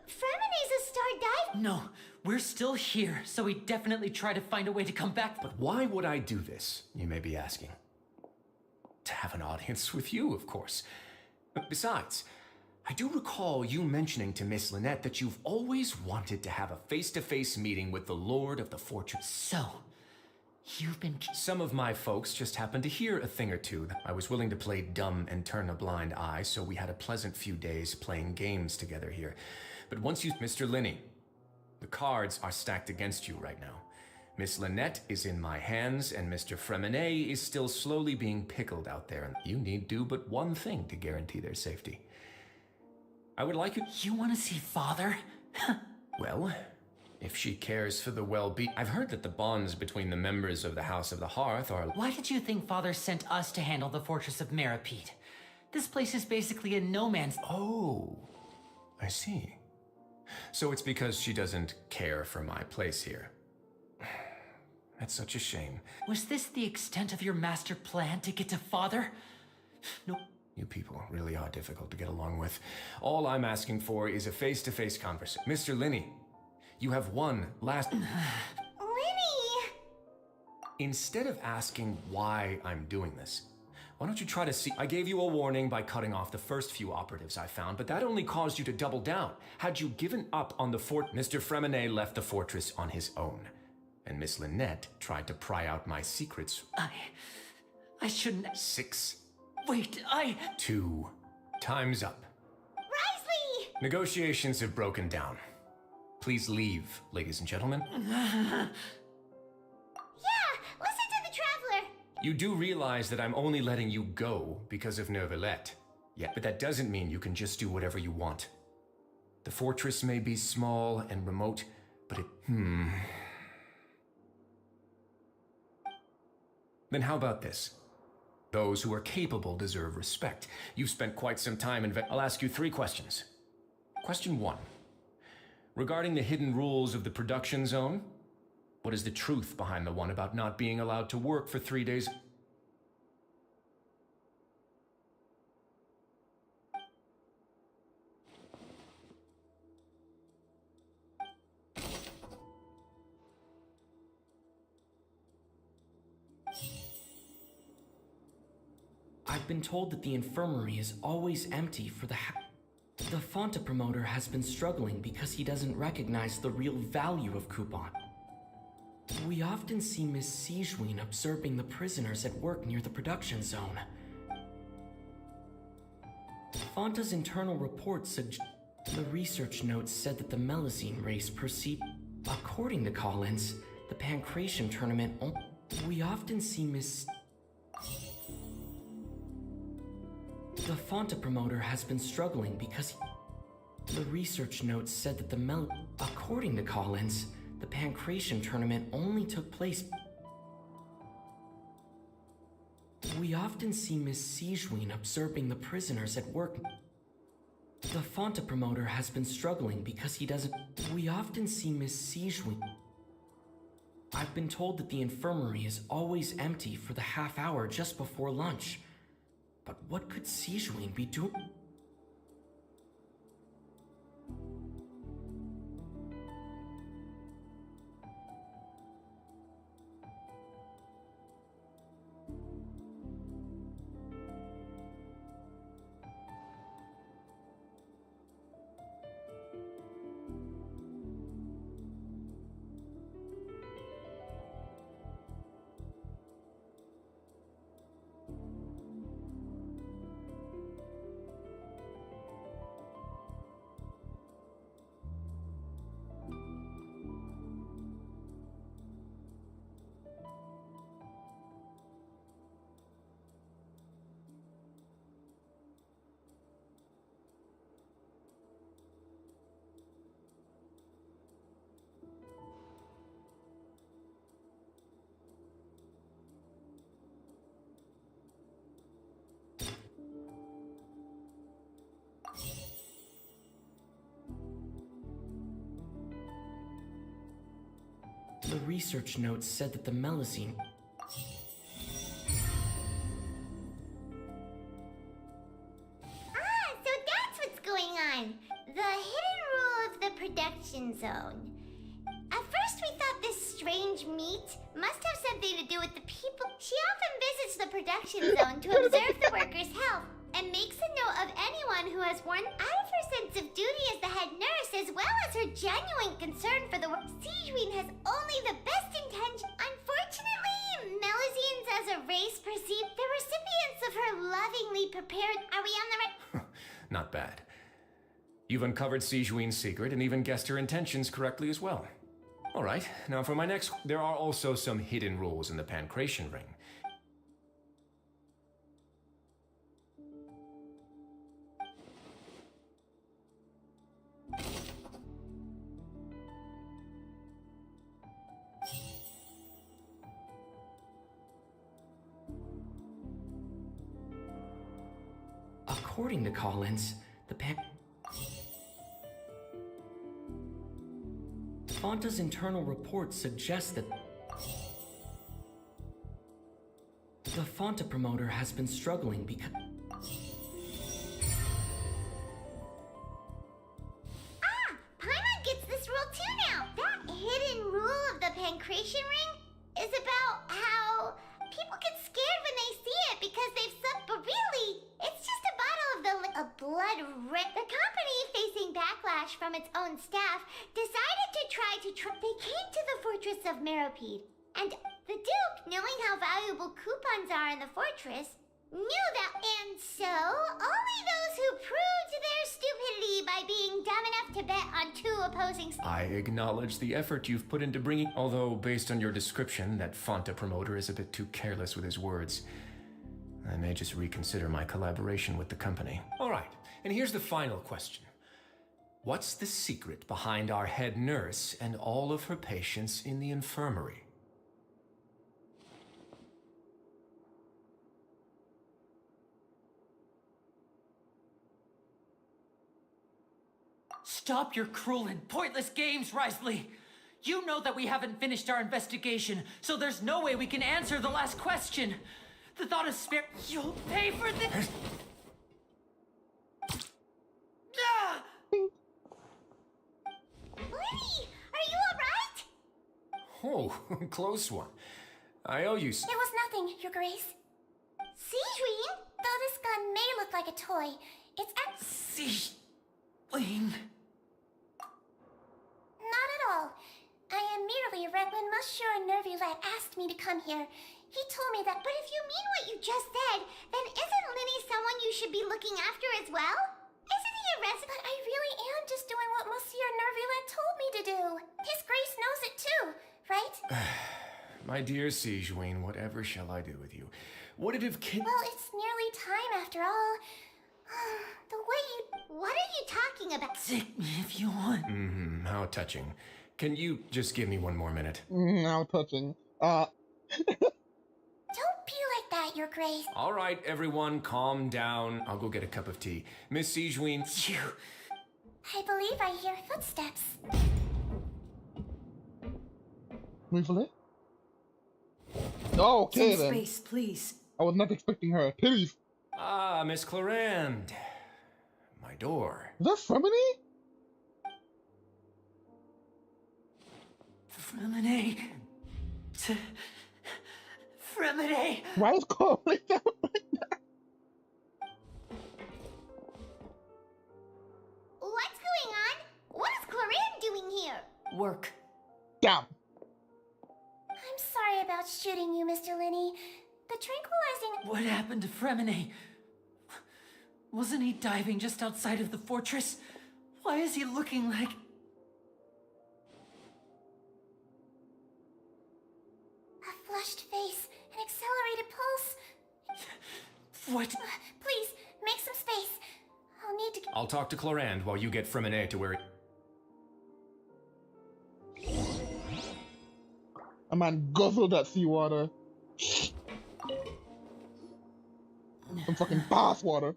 Speaker 3: Fremenet's a star diver.
Speaker 16: No, we're still here, so we definitely try to find a way to come back.
Speaker 17: But why would I do this, you may be asking? To have an audience with you, of course. Besides, I do recall you mentioning to Miss Lynette that you've always wanted to have a face-to-face meeting with the Lord of the Fortress.
Speaker 16: So, you've been...
Speaker 17: Some of my folks just happened to hear a thing or two. I was willing to play dumb and turn a blind eye, so we had a pleasant few days playing games together here. But once you... Mr. Linney, the cards are stacked against you right now. Miss Lynette is in my hands, and Mr. Fremenet is still slowly being pickled out there, and you need do but one thing to guarantee their safety. I would like you...
Speaker 16: You want to see Father?
Speaker 17: Well, if she cares for the well-being... I've heard that the bonds between the members of the House of the Hearth are...
Speaker 16: Why did you think Father sent us to handle the Fortress of Meripede? This place is basically a no-man's...
Speaker 17: Oh, I see. So it's because she doesn't care for my place here. That's such a shame.
Speaker 16: Was this the extent of your master plan to get to Father? No.
Speaker 17: You people really are difficult to get along with. All I'm asking for is a face-to-face conversation. Mr. Linney, you have one last...
Speaker 3: Linney!
Speaker 17: Instead of asking why I'm doing this, why don't you try to see... I gave you a warning by cutting off the first few operatives I found, but that only caused you to double down. Had you given up on the fort... Mr. Fremenet left the fortress on his own. And Miss Lynette tried to pry out my secrets.
Speaker 16: I shouldn't...
Speaker 17: 6.
Speaker 16: Wait,
Speaker 17: 2. Time's up.
Speaker 3: Risley!
Speaker 17: Negotiations have broken down. Please leave, ladies and gentlemen.
Speaker 3: Yeah, listen to the Traveler.
Speaker 17: You do realize that I'm only letting you go because of Neuvillette. Yeah, but that doesn't mean you can just do whatever you want. The fortress may be small and remote, but it... Then how about this? Those who are capable deserve respect. You've spent quite some time I'll ask you 3 questions. Question 1. Regarding the hidden rules of the production zone, what is the truth behind the one about not being allowed to work for 3 days?
Speaker 7: I've been told that the infirmary is always empty for the Fonta promoter has been struggling because he doesn't recognize the real value of Coupon. We often see Miss Sigewinne observing the prisoners at work near the production zone. Fonta's internal reports suggest... The research notes said that the Melusine race proceed... According to Collins, the Pancration tournament... We often see Miss... The Fonta promoter has been struggling because the research notes said that according to Collins, the Pancration tournament only took place... We often see Miss Sigewinne observing the prisoners at work. The Fonta promoter has been struggling because he doesn't... We often see Miss Sigewinne... I've been told that the infirmary is always empty for the half hour just before lunch. But what could Sigewinne be doing?
Speaker 10: The research notes said that the Melusine...
Speaker 3: Ah, so that's what's going on. The hidden rule of the production zone. At first we thought this strange meat must have something to do with the people. She often visits the production zone to observe the workers' health and makes a note of anyone who has worn out of her sense of duty as the head nurse, as well as her genuine concern for the work. Sigewinne has only the best intention. Unfortunately, Melusines as a race perceive the recipients of her lovingly prepared. Are we on the right?
Speaker 17: Not bad. You've uncovered Sigewinne's secret and even guessed her intentions correctly as well. All right, now for my next... There are also some hidden rules in the Pancration Ring.
Speaker 10: According to Collins, the Fonta's internal reports suggest that the Fonta promoter has been struggling because...
Speaker 3: Ah! Paimon gets this rule too now! That hidden rule of the Pancration Ring is about how people get scared when they see it because they've slept, but really, it's just a bottle of a blood red. The company, facing backlash from its own staff, decided to try to They came to the fortress of Meropide, and the Duke, knowing how valuable coupons are in the fortress, knew that, and so only those who proved their stupidity by being dumb enough to bet on two opposing...
Speaker 17: I acknowledge the effort you've put into bringing... Although, based on your description, that Fonta promoter is a bit too careless with his words. I may just reconsider my collaboration with the company. All right, and here's the final question. What's the secret behind our head nurse and all of her patients in the infirmary?
Speaker 16: Stop your cruel and pointless games, Wriothesley! You know that we haven't finished our investigation, so there's no way we can answer the last question. The thought of spare... You'll pay for this... Ah!
Speaker 3: Lenny, are you alright?
Speaker 17: Oh, close one. I owe you...
Speaker 3: It was nothing, Your Grace. Sigewinne? Though this gun may look like a toy, it's
Speaker 16: Sigewinne...
Speaker 3: Not at all. I am merely a Retlin Monsieur Nervulette asked me to come here. He told me that, but if you mean what you just said, then isn't Linny someone you should be looking after as well? Isn't he a resident? But I really am just doing what Monsieur Nervulette told me to do. His Grace knows it too, right?
Speaker 17: My dear Sigewinne, whatever shall I do with you? Would it have
Speaker 3: Well, it's nearly time after all. The way you... What are you talking about?
Speaker 16: Take me if you want.
Speaker 17: Mm-hmm, how touching. Can you just give me one more minute?
Speaker 1: How touching.
Speaker 3: Don't be like that, Your Grace.
Speaker 17: All right, everyone, calm down. I'll go get a cup of tea. Miss Sigewinne...
Speaker 3: I believe I hear footsteps.
Speaker 1: Briefly? Oh, okay
Speaker 15: Some
Speaker 1: then.
Speaker 15: space, please.
Speaker 1: I was not expecting her. Please.
Speaker 17: Ah, Miss Clarande. My door.
Speaker 1: Is that Fremini?
Speaker 16: Fremine... Fremine...
Speaker 1: Why is Cole like that?
Speaker 3: What's going on? What is Clarande doing here?
Speaker 16: Work.
Speaker 1: Damn.
Speaker 3: I'm sorry about shooting you, Mr. Linny. The tranquilizing...
Speaker 16: What happened to Fremine? Wasn't he diving just outside of the fortress? Why is he looking like...
Speaker 3: A flushed face, an accelerated pulse.
Speaker 16: What?
Speaker 3: Please, make some space. I'll need to...
Speaker 17: I'll talk to Clarande while you get Fremine to where...
Speaker 1: A man guzzled that seawater. Some fucking bath water.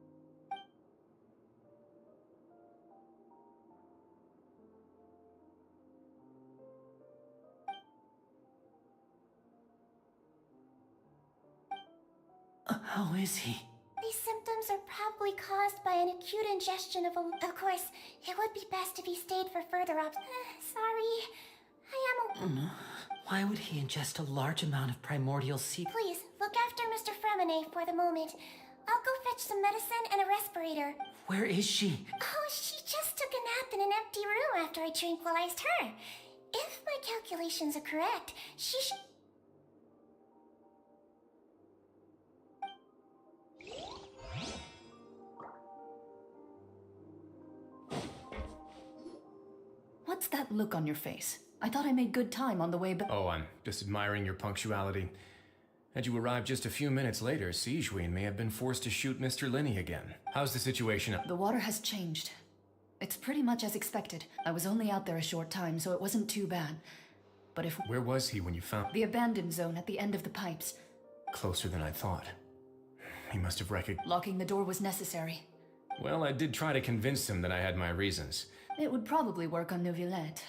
Speaker 16: How is he?
Speaker 3: These symptoms are probably caused by an acute ingestion of a... Of course, it would be best if he stayed for further sorry. I am a...
Speaker 16: Why would he ingest a large amount of primordial sea...
Speaker 3: Please, look after Mr. Fremine for the moment. I'll go fetch some medicine and a respirator.
Speaker 16: Where is she?
Speaker 3: Oh, she just took a nap in an empty room after I tranquilized her. If my calculations are correct, she should...
Speaker 18: What's that look on your face? I thought I made good time on the way back.
Speaker 17: Oh, I'm just admiring your punctuality. Had you arrived just a few minutes later, Sigewinne may have been forced to shoot Mr. Linney again. How's the situation?
Speaker 18: The water has changed. It's pretty much as expected. I was only out there a short time, so it wasn't too bad. But if...
Speaker 17: Where was he when you found...
Speaker 18: The abandoned zone at the end of the pipes.
Speaker 17: Closer than I thought. He must have recognized...
Speaker 18: Locking the door was necessary.
Speaker 17: Well, I did try to convince him that I had my reasons.
Speaker 18: It would probably work on Neuvillette.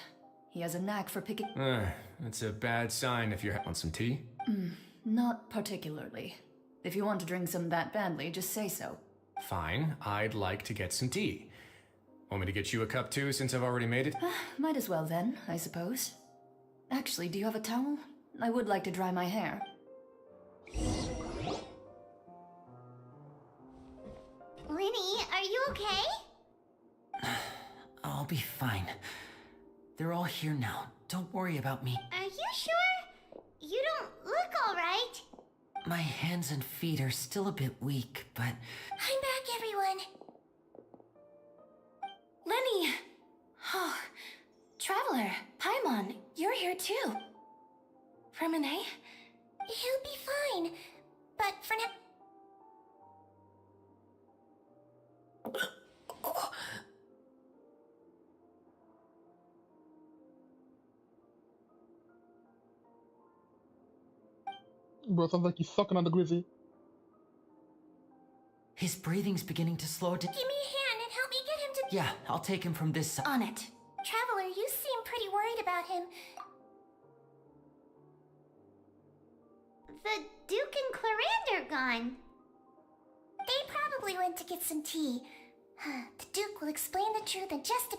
Speaker 18: He has a knack for picking...
Speaker 17: That's a bad sign if you're... Want some tea?
Speaker 18: Not particularly. If you want to drink some that badly, just say so.
Speaker 17: Fine, I'd like to get some tea. Want me to get you a cup too, since I've already made it?
Speaker 18: Might as well then, I suppose. Actually, do you have a towel? I would like to dry my hair.
Speaker 3: Linny, are you okay?
Speaker 16: I'll be fine. They're all here now. Don't worry about me.
Speaker 3: Are you sure? You don't look all right.
Speaker 16: My hands and feet are still a bit weak, but...
Speaker 3: I'm back, everyone.
Speaker 15: Lenny! Oh, Traveler, Paimon, you're here too. Fremine?
Speaker 3: He'll be fine, but for now...
Speaker 1: Bro, sounds like he's sucking on the Grizzy.
Speaker 16: His breathing's beginning to slow down.
Speaker 3: Give me a hand and help me get him to...
Speaker 16: Yeah, I'll take him from this side.
Speaker 3: On it. Traveler, you seem pretty worried about him. The Duke and Clarande are gone. They probably went to get some tea. The Duke will explain the truth in just a...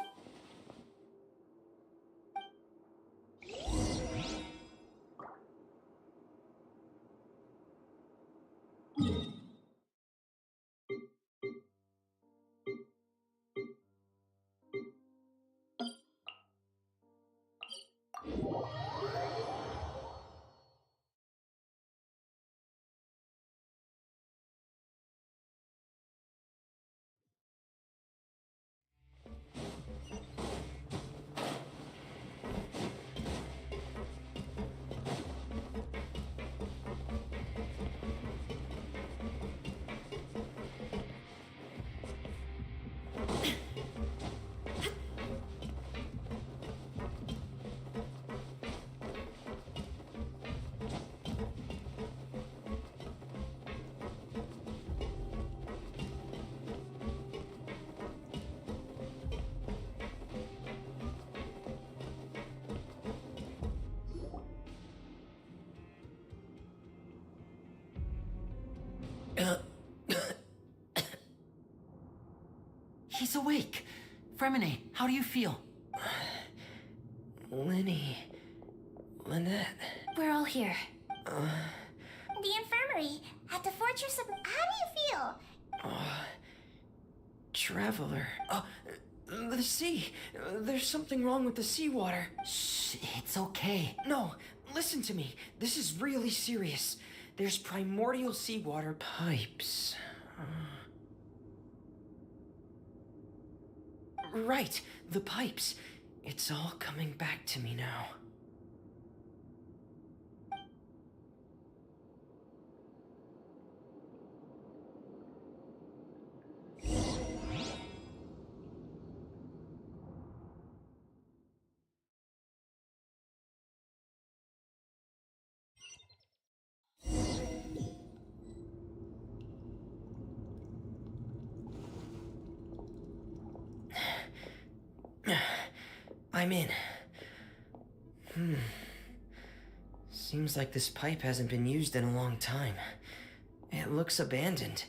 Speaker 16: He's awake. Fremine, how do you feel?
Speaker 10: Linny. Lynette.
Speaker 15: We're all here.
Speaker 3: The infirmary at the Fortress of... How do you feel?
Speaker 10: Traveler. The sea. There's something wrong with the seawater.
Speaker 16: Shh, it's okay.
Speaker 10: No, listen to me. This is really serious. There's primordial seawater pipes. Right, the pipes. It's all coming back to me now. I'm in. Seems like this pipe hasn't been used in a long time.
Speaker 19: It looks abandoned.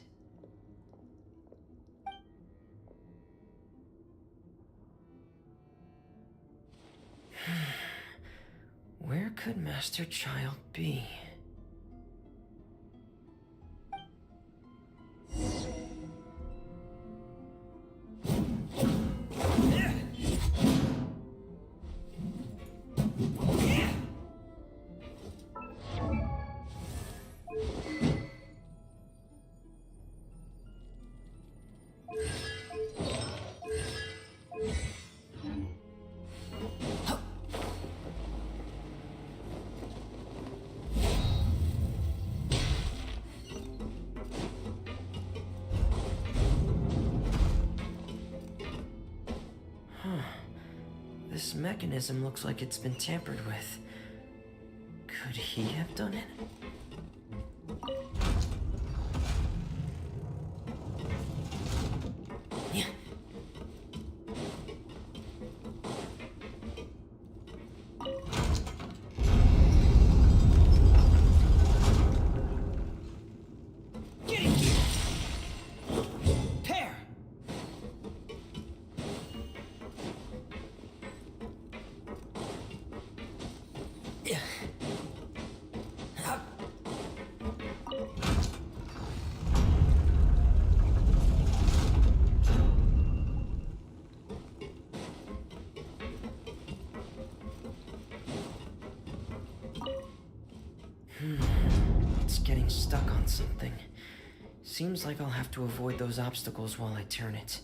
Speaker 19: Where could Master Child be? This mechanism looks like it's been tampered with. Could he have done it? Yeah. Get it! Tear! Yeah. It's getting stuck on something. Seems like I'll have to avoid those obstacles while I turn it.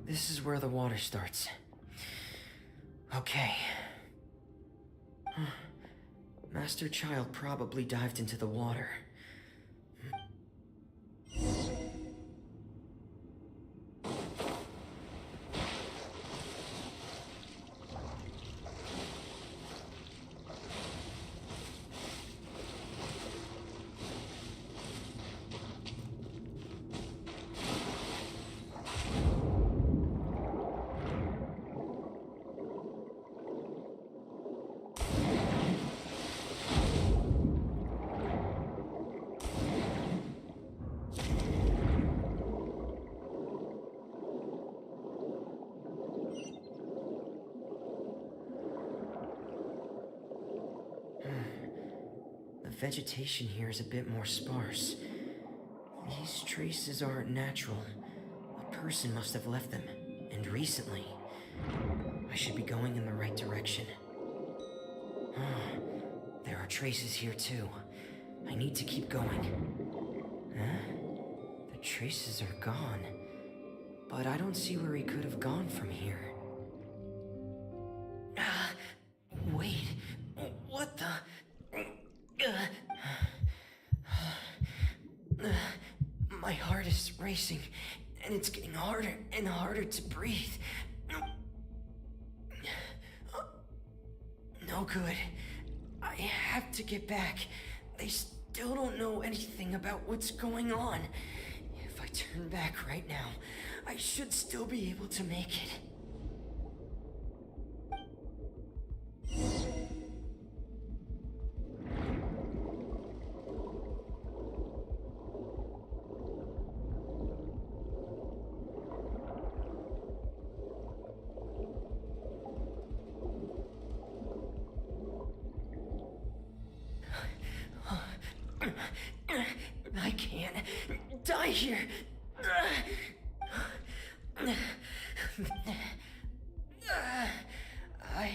Speaker 19: This is where the water starts. Okay. Master Child probably dived into the water. The vegetation here is a bit more sparse. These traces aren't natural. A person must have left them, and recently. I should be going in the right direction. There are traces here too. I need to keep going. Huh? The traces are gone. But I don't see where he could have gone from here. Wait. What the? My heart is racing, and it's getting harder and harder to breathe. No good. I have to get back. They still don't know anything about what's going on. If I turn back right now, I should still be able to make it. I can't die here. I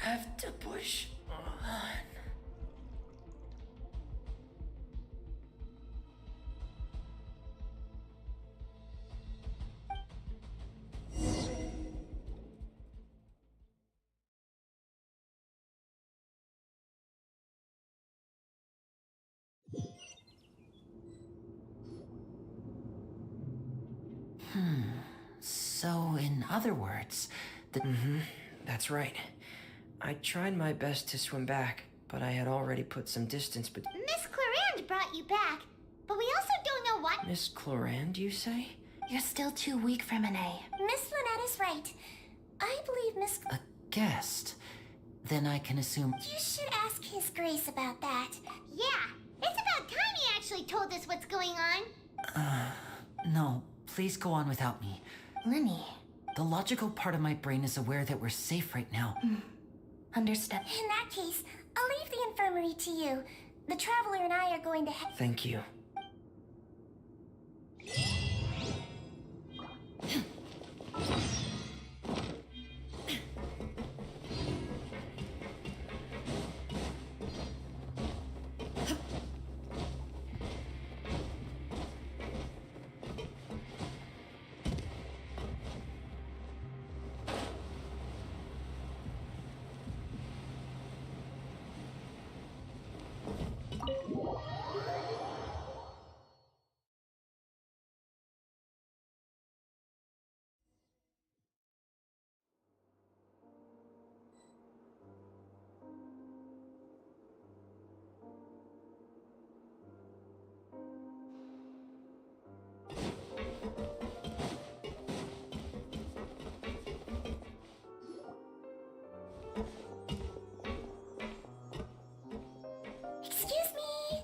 Speaker 19: have to push on.
Speaker 16: So, in other words,
Speaker 19: That's right. I tried my best to swim back, but I had already put some distance between.
Speaker 3: Miss Clarand brought you back, but we also don't know what.
Speaker 19: Miss Clorand, you say?
Speaker 3: You're still too weak for Monet. Miss Lynette is right. I believe Miss.
Speaker 16: a guest. Then I can assume.
Speaker 3: You should ask His Grace about that. Yeah, it's about time he actually told us what's going on.
Speaker 16: No, please go on without me.
Speaker 3: Lenny.
Speaker 16: The logical part of my brain is aware that we're safe right now.
Speaker 3: Understood. In that case, I'll leave the infirmary to you. The Traveler and I are going to
Speaker 19: Thank you.
Speaker 3: Excuse me.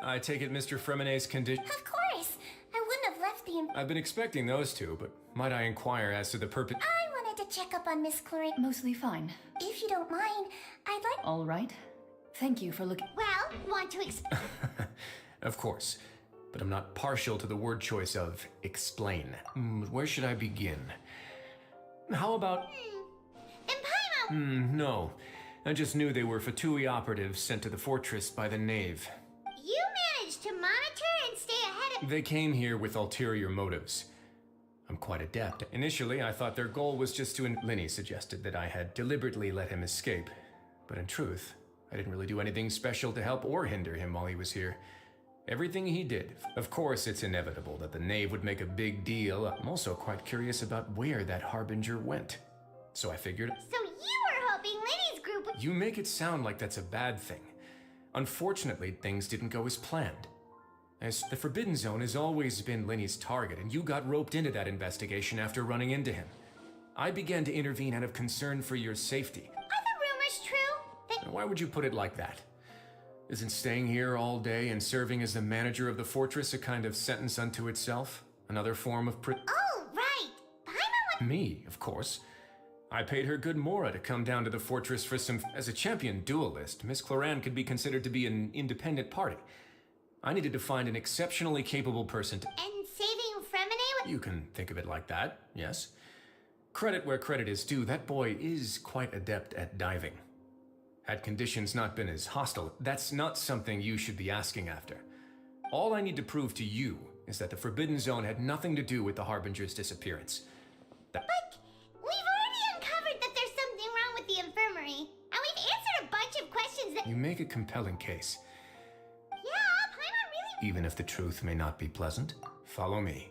Speaker 17: I take it Mr. Fremonet's condition.
Speaker 3: Of course. I wouldn't have left the.
Speaker 17: I've been expecting those two, but might I inquire as to the purpose?
Speaker 3: I wanted to check up on Miss Clorand.
Speaker 18: Mostly fine.
Speaker 3: If you don't mind, I'd like.
Speaker 18: All right. Thank you for looking.
Speaker 3: Well, want to explain.
Speaker 17: Of course, but I'm not partial to the word choice of explain. Where should I begin? How about...
Speaker 3: Paimon!
Speaker 17: No. I just knew they were Fatui operatives sent to the fortress by the Knave.
Speaker 3: You managed to monitor and stay ahead of.
Speaker 17: They came here with ulterior motives. I'm quite adept. Initially, I thought their goal was just to... Linny suggested that I had deliberately let him escape. But in truth, I didn't really do anything special to help or hinder him while he was here. Everything he did. Of course, it's inevitable that the Knave would make a big deal. I'm also quite curious about where that Harbinger went. So I figured...
Speaker 3: So you were hoping Linny's group would.
Speaker 17: You make it sound like that's a bad thing. Unfortunately, things didn't go as planned. As the Forbidden Zone has always been Linny's target, and you got roped into that investigation after running into him. I began to intervene out of concern for your safety.
Speaker 3: Are the rumors true?
Speaker 17: Why would you put it like that? Isn't staying here all day and serving as the manager of the fortress a kind of sentence unto itself? Another form of
Speaker 3: Oh, right. Paimon would.
Speaker 17: Me, of course. I paid her good mora to come down to the fortress for some... As a champion duelist, Miss Clorand could be considered to be an independent party. I needed to find an exceptionally capable person to...
Speaker 3: And saving Fremonet would.
Speaker 17: You can think of it like that, yes. Credit where credit is due, that boy is quite adept at diving. Had conditions not been as hostile, that's not something you should be asking after. All I need to prove to you is that the Forbidden Zone had nothing to do with the Harbinger's disappearance.
Speaker 3: But we've already uncovered that there's something wrong with the infirmary, and we've answered a bunch of questions that.
Speaker 17: You make a compelling case.
Speaker 3: Yeah, Paimon really.
Speaker 17: Even if the truth may not be pleasant, follow me.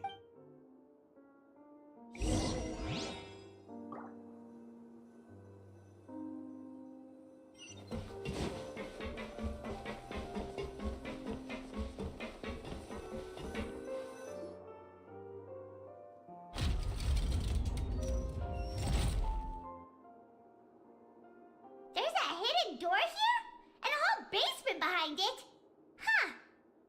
Speaker 3: There's a hidden door here? And a whole basement behind it? Huh.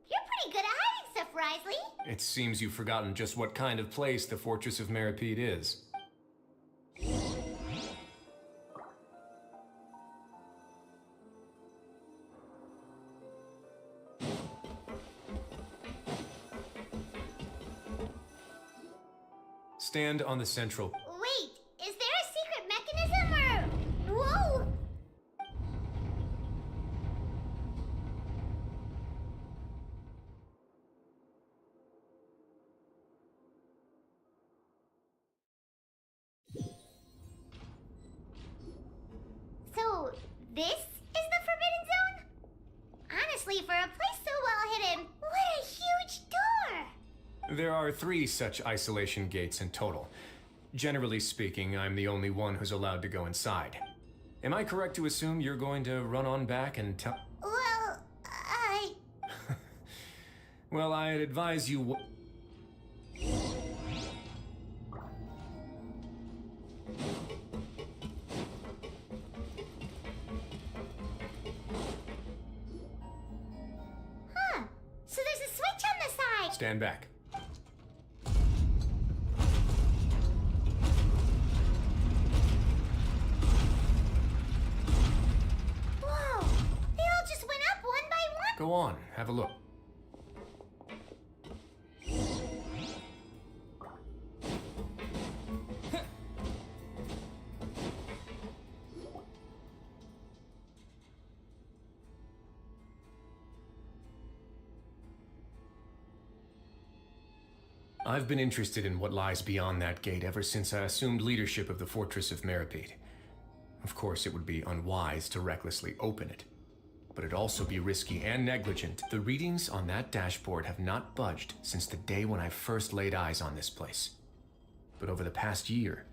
Speaker 3: You're pretty good at hiding stuff, Risley.
Speaker 17: It seems you've forgotten just what kind of place the Fortress of Meripede is. stand on the central.
Speaker 3: Wait, is there a secret mechanism or... Whoa! So, this is the Forbidden Zone? Honestly, for a place so well hidden, what a huge door!
Speaker 17: There are 3 such isolation gates in total. Generally speaking, I'm the only one who's allowed to go inside. Am I correct to assume you're going to run on back and tell...
Speaker 3: Well,
Speaker 17: Well, I'd advise you...
Speaker 3: Huh. So there's a switch on the side.
Speaker 17: Stand back.
Speaker 3: Whoa! They all just went up one by one?
Speaker 17: Go on, have a look. I've been interested in what lies beyond that gate ever since I assumed leadership of the Fortress of Meripede. Of course, it would be unwise to recklessly open it, but it'd also be risky and negligent. The readings on that dashboard have not budged since the day when I first laid eyes on this place. But over the past year,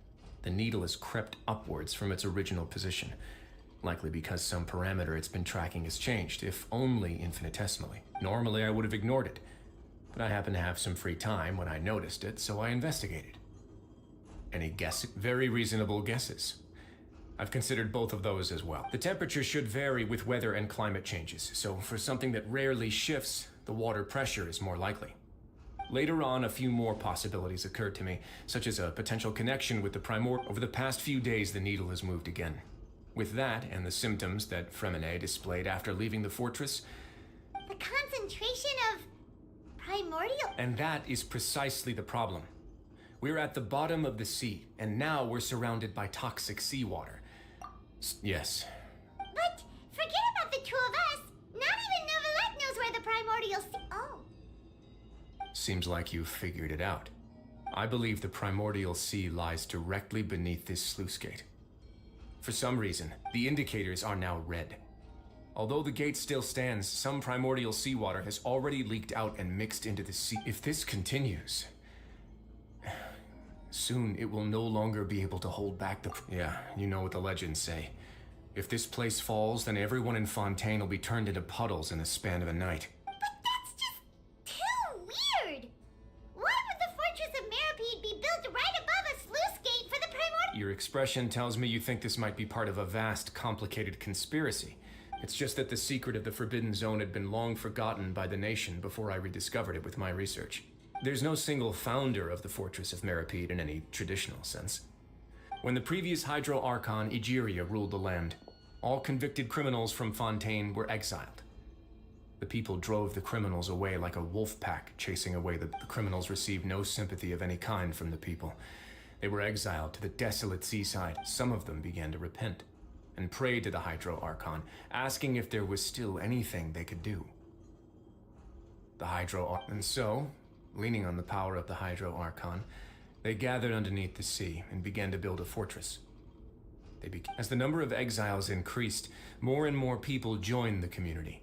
Speaker 17: the needle has crept upwards from its original position, likely because some parameter it's been tracking has changed, if only infinitesimally. Normally, I would have ignored it, but I happened to have some free time when I noticed it, so I investigated. Any guesses? Very reasonable guesses. I've considered both of those as well. The temperature should vary with weather and climate changes, so for something that rarely shifts, the water pressure is more likely. Later on, a few more possibilities occurred to me, such as a potential connection with the Primordial. Over the past few days, the needle has moved again. With that, and the symptoms that Fremine displayed after leaving the fortress...
Speaker 3: The concentration of... Primordial...
Speaker 17: And that is precisely the problem. We're at the bottom of the sea, and now we're surrounded by toxic seawater. Yes.
Speaker 3: But forget about the two of us. Not even Novelette knows where the Primordial Sea... Oh.
Speaker 17: Seems like you've figured it out. I believe the Primordial Sea lies directly beneath this sluice gate. For some reason, the indicators are now red. Although the gate still stands, some primordial seawater has already leaked out and mixed into the sea. If this continues, soon it will no longer be able to hold back the... Yeah, you know what the legends say. If this place falls, then everyone in Fontaine will be turned into puddles in the span of a night.
Speaker 3: But that's just too weird! Why would the Fortress of Meripede be built right above a sluice gate for the Primordial...
Speaker 17: Your expression tells me you think this might be part of a vast, complicated conspiracy. It's just that the secret of the Forbidden Zone had been long forgotten by the nation before I rediscovered it with my research. There's no single founder of the Fortress of Meripede in any traditional sense. When the previous Hydro Archon Egeria ruled the land, all convicted criminals from Fontaine were exiled. The people drove the criminals away like a wolf pack chasing away the criminals received no sympathy of any kind from the people. They were exiled to the desolate seaside. Some of them began to repent and prayed to the Hydro Archon, asking if there was still anything they could do. The Hydro Archon... And so, leaning on the power of the Hydro Archon, they gathered underneath the sea and began to build a fortress. As the number of exiles increased, more and more people joined the community.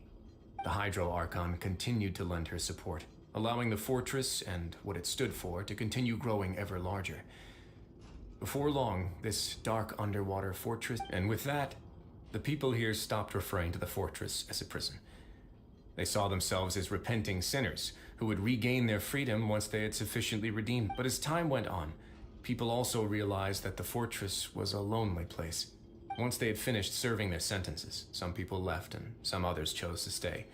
Speaker 17: The Hydro Archon continued to lend her support, allowing the fortress and what it stood for to continue growing ever larger. Before long, this dark underwater fortress... And with that, the people here stopped referring to the fortress as a prison. They saw themselves as repenting sinners who would regain their freedom once they had sufficiently redeemed. But as time went on, people also realized that the fortress was a lonely place. Once they had finished serving their sentences, some people left and some others chose to stay.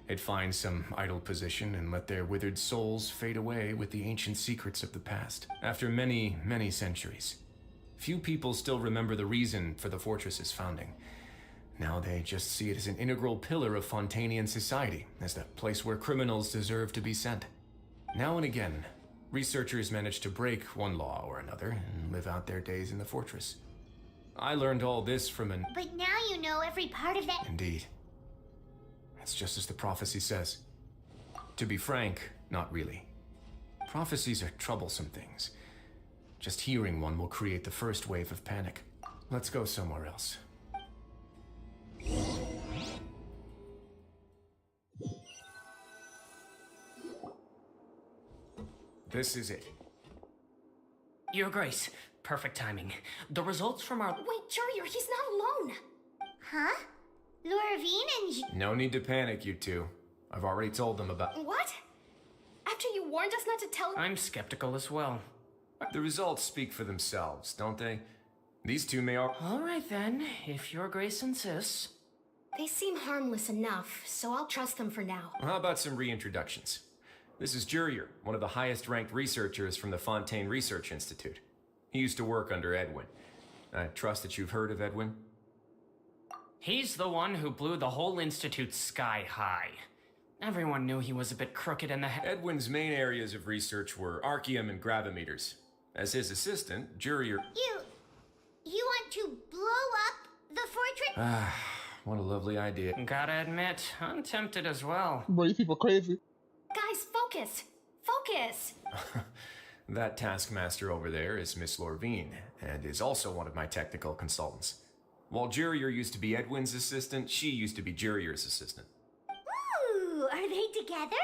Speaker 17: They'd find some idle position and let their withered souls fade away with the ancient secrets of the past. After many, many centuries, few people still remember the reason for the fortress's founding. Now they just see it as an integral pillar of Fontainian society, as the place where criminals deserve to be sent. Now and again, Researchers managed to break one law or another and live out their days in the fortress. I learned all this from an...
Speaker 3: But now you know every part of that.
Speaker 17: Indeed. It's just as the prophecy says. To be frank, not really. Prophecies are troublesome things. Just hearing one will create the first wave of panic. Let's go somewhere else. This is it.
Speaker 14: Your Grace, perfect timing. The results from our...
Speaker 13: Wait, Jurier, he's not alone!
Speaker 3: Huh? Lorvine and...
Speaker 17: No need to panic, you two. I've already told them about...
Speaker 13: What? After you warned us not to tell...
Speaker 14: I'm skeptical as well.
Speaker 17: The results speak for themselves, don't they? These two may...
Speaker 14: All right then, if Your Grace insists.
Speaker 13: They seem harmless enough, so I'll trust them for now.
Speaker 17: How about some reintroductions? This is Jurier, one of the highest-ranked researchers from the Fontaine Research Institute. He used to work under Edwin. I trust that you've heard of Edwin?
Speaker 14: He's the one who blew the whole institute sky high. Everyone knew he was a bit crooked in the head.
Speaker 17: Edwin's main areas of research were archaeum and gravimeters. As his assistant, Jurier...
Speaker 3: You want to blow up the fortress?
Speaker 17: Ah, what a lovely idea.
Speaker 14: Gotta admit, I'm tempted as well.
Speaker 1: Bro, you people crazy.
Speaker 13: Guys, focus! Focus!
Speaker 17: That taskmaster over there is Miss Lorvine, and is also one of my technical consultants. While Jurier used to be Edwin's assistant, she used to be Jurier's assistant.
Speaker 3: Ooh, are they together?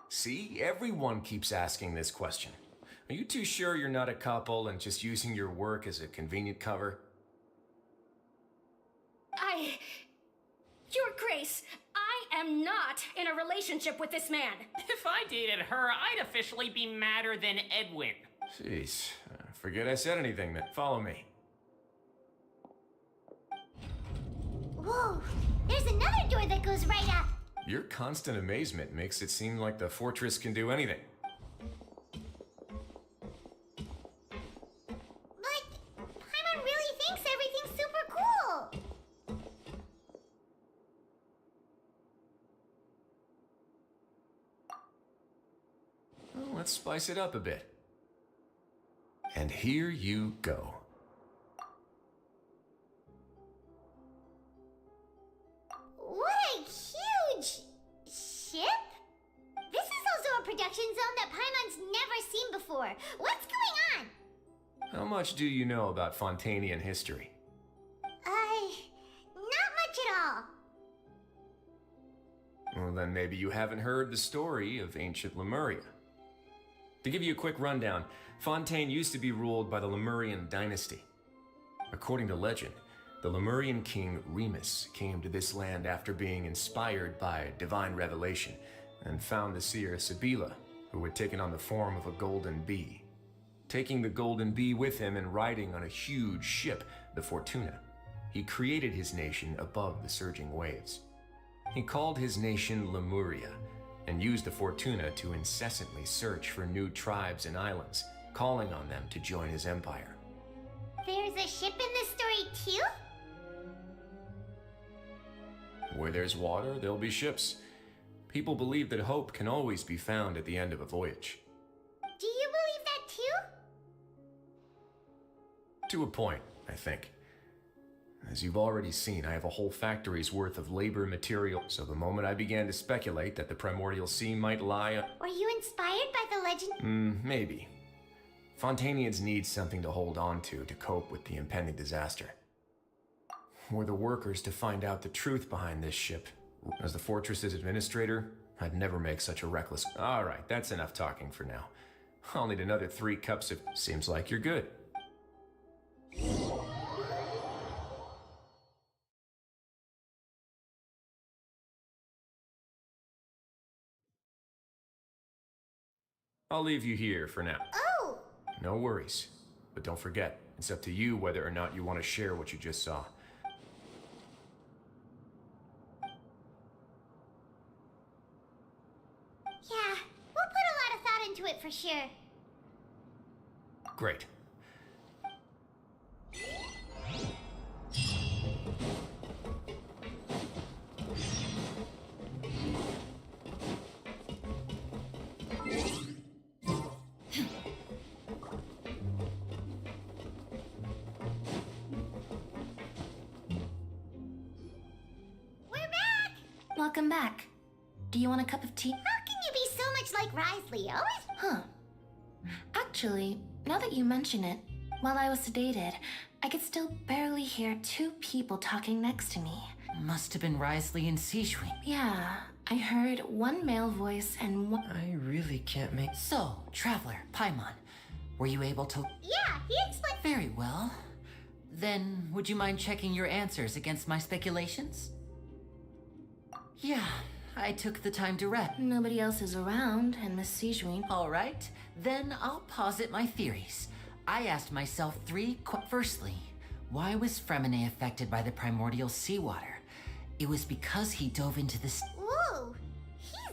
Speaker 17: See, everyone keeps asking this question. Are you too sure you're not a couple and just using your work as a convenient cover?
Speaker 13: Your Grace, I am not in a relationship with this man.
Speaker 14: If I dated her, I'd officially be madder than Edwin.
Speaker 17: Jeez, forget I said anything then. Follow me.
Speaker 3: Whoa, there's another door that goes right up.
Speaker 17: Your constant amazement makes it seem like the fortress can do anything.
Speaker 3: But Paimon really thinks everything's super cool.
Speaker 17: Well, let's spice it up a bit. And here you go.
Speaker 3: What a huge ship! This is also a production zone that Paimon's never seen before. What's going on?
Speaker 17: How much do you know about Fontainian history?
Speaker 3: Not much at all.
Speaker 17: Well, then maybe you haven't heard the story of ancient Lemuria. To give you a quick rundown, Fontaine used to be ruled by the Lemurian dynasty. According to legend, the Lemurian king Remus came to this land after being inspired by divine revelation and found the seer Sibila, who had taken on the form of a golden bee. Taking the golden bee with him and riding on a huge ship, the Fortuna, he created his nation above the surging waves. He called his nation Lemuria, and used the Fortuna to incessantly search for new tribes and islands, calling on them to join his empire.
Speaker 3: There's a ship in this story too?
Speaker 17: Where there's water, there'll be ships. People believe that hope can always be found at the end of a voyage.
Speaker 3: Do you believe that too?
Speaker 17: To a point, I think. As you've already seen, I have a whole factory's worth of labor material, so the moment I began to speculate that the primordial sea might lie...
Speaker 3: Were you inspired by the legend?
Speaker 17: Maybe. Fontainians need something to hold on to cope with the impending disaster. Were the workers to find out the truth behind this ship, as the fortress's administrator, I'd never make such a reckless... Alright, that's enough talking for now. I'll need another 3 cups of... Seems like you're good. I'll leave you here for now.
Speaker 3: Oh!
Speaker 17: No worries. But don't forget, it's up to you whether or not you want to share what you just saw.
Speaker 3: Yeah, we'll put a lot of thought into it for sure.
Speaker 17: Great.
Speaker 3: Welcome back. Do you want a cup of tea? How can you be so much like Risley? Always. Huh. Actually, now that you mention it, while I was sedated, I could still barely hear two people talking next to me.
Speaker 16: Must have been Risley and Sijui.
Speaker 3: Yeah, I heard one male voice and one.
Speaker 19: I really can't make.
Speaker 16: So, Traveler, Paimon, were you able to?
Speaker 3: Yeah, he explained.
Speaker 16: Very well. Then, would you mind checking your answers against my speculations? Yeah, I took the time to read.
Speaker 3: Nobody else is around, and Miss Sijui.
Speaker 16: All right, then I'll posit my theories. I asked myself Firstly, why was Fremine affected by the primordial seawater? It was because he dove into the
Speaker 3: Whoa!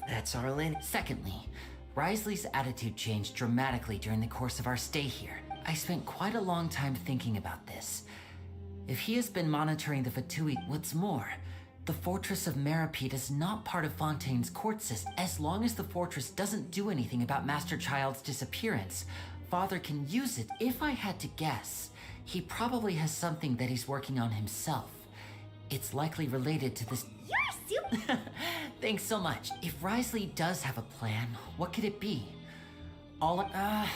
Speaker 19: That's Arlen.
Speaker 16: Secondly, Risley's attitude changed dramatically during the course of our stay here. I spent quite a long time thinking about this. If he has been monitoring the Fatui, what's more, the Fortress of Meripede is not part of Fontaine's court system. As long as the fortress doesn't do anything about Master Child's disappearance, Father can use it. If I had to guess, he probably has something that he's working on himself. It's likely related to this.
Speaker 3: You're super.
Speaker 16: Thanks so much. If Risley does have a plan, what could it be? That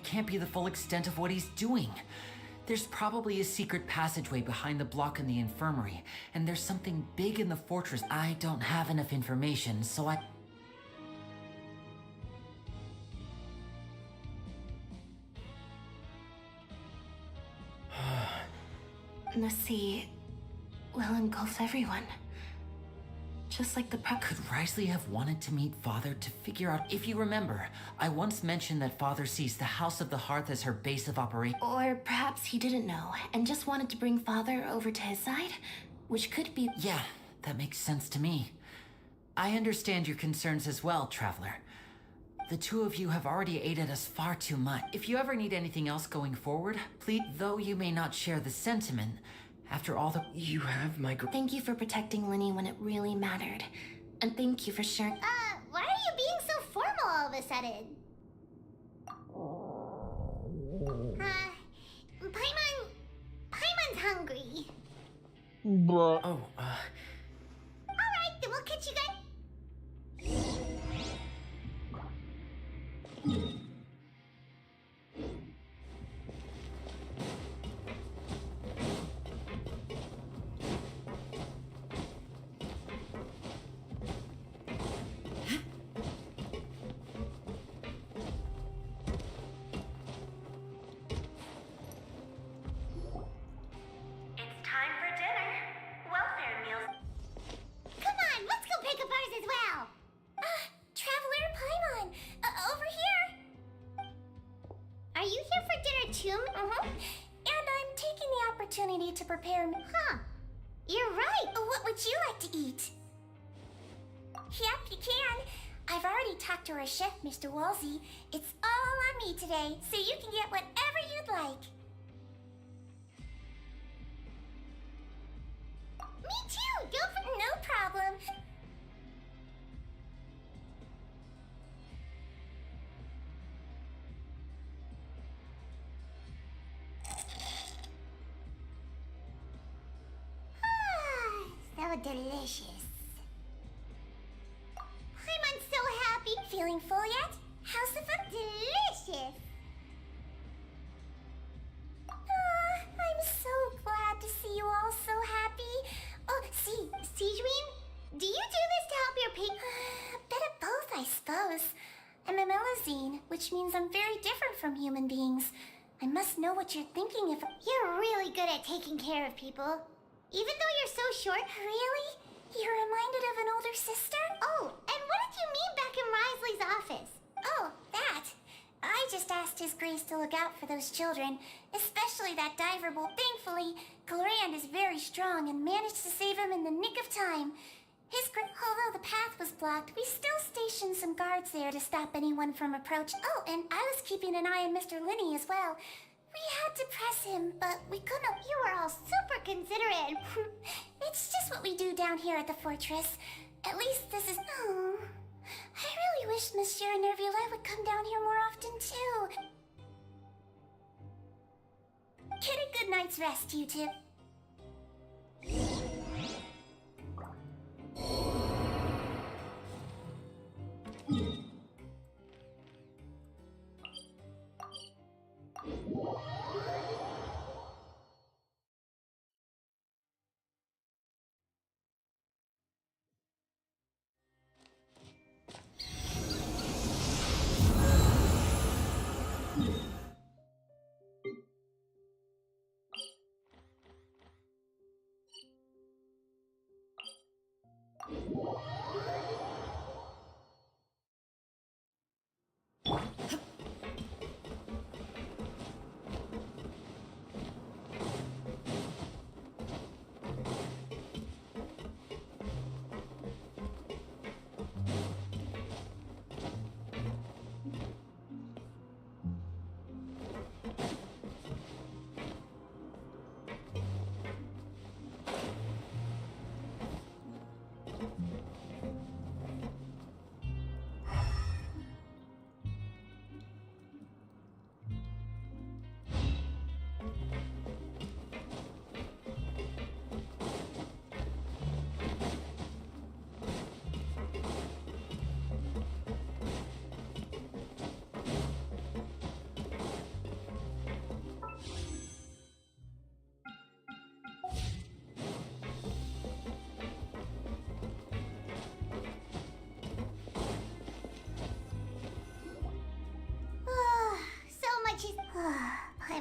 Speaker 16: can't be the full extent of what he's doing. There's probably a secret passageway behind the block in the infirmary, and there's something big in the fortress. I don't have enough information, so I...
Speaker 3: The sea will engulf everyone. Just like the
Speaker 16: Could Risley have wanted to meet Father to figure out... If you remember, I once mentioned that Father sees the House of the Hearth as her base of operation.
Speaker 3: Or perhaps he didn't know and just wanted to bring Father over to his side, which could be...
Speaker 16: Yeah, that makes sense to me. I understand your concerns as well, Traveler. The two of you have already aided us far too much. If you ever need anything else going forward, please... Though you may not share the sentiment, after all the...
Speaker 19: You have my...
Speaker 3: Thank you for protecting Linny when it really mattered. And thank you for sharing... why are you being so formal all of a sudden? Paimon's hungry.
Speaker 1: Bruh.
Speaker 19: Oh,
Speaker 3: Alright, then we'll catch you guys... To prepare me. Huh. You're right. What would you like to eat? Yep, you can. I've already talked to our chef, Mr. Wolsey. It's all on me today, so you can get whatever you'd like. Me too. No problem. So delicious. I'm so happy. Feeling full yet? How's the food? Delicious. I'm so glad to see you all so happy. Oh, Sijui, do you do this to help your pig? A bit of both, I suppose. I'm a Melusine, which means I'm very different from human beings. I must know what you're thinking if... You're really good at taking care of people. Even though you're so short. Really? You're reminded of an older sister? Oh, and what did you mean back in Risley's office? Oh, that. I just asked His Grace to look out for those children, especially that diver boy. Thankfully, Glorand is very strong and managed to save him in the nick of time. Although the path was blocked, we still stationed some guards there to stop anyone from approach. Oh, and I was keeping an eye on Mr. Linny as well. We had to press him, but we couldn't. You were all super considerate. It's just what we do down here at the fortress. At least this is... Oh, I really wish Monsieur Nervula would come down here more often, too. Get a good night's rest, you two.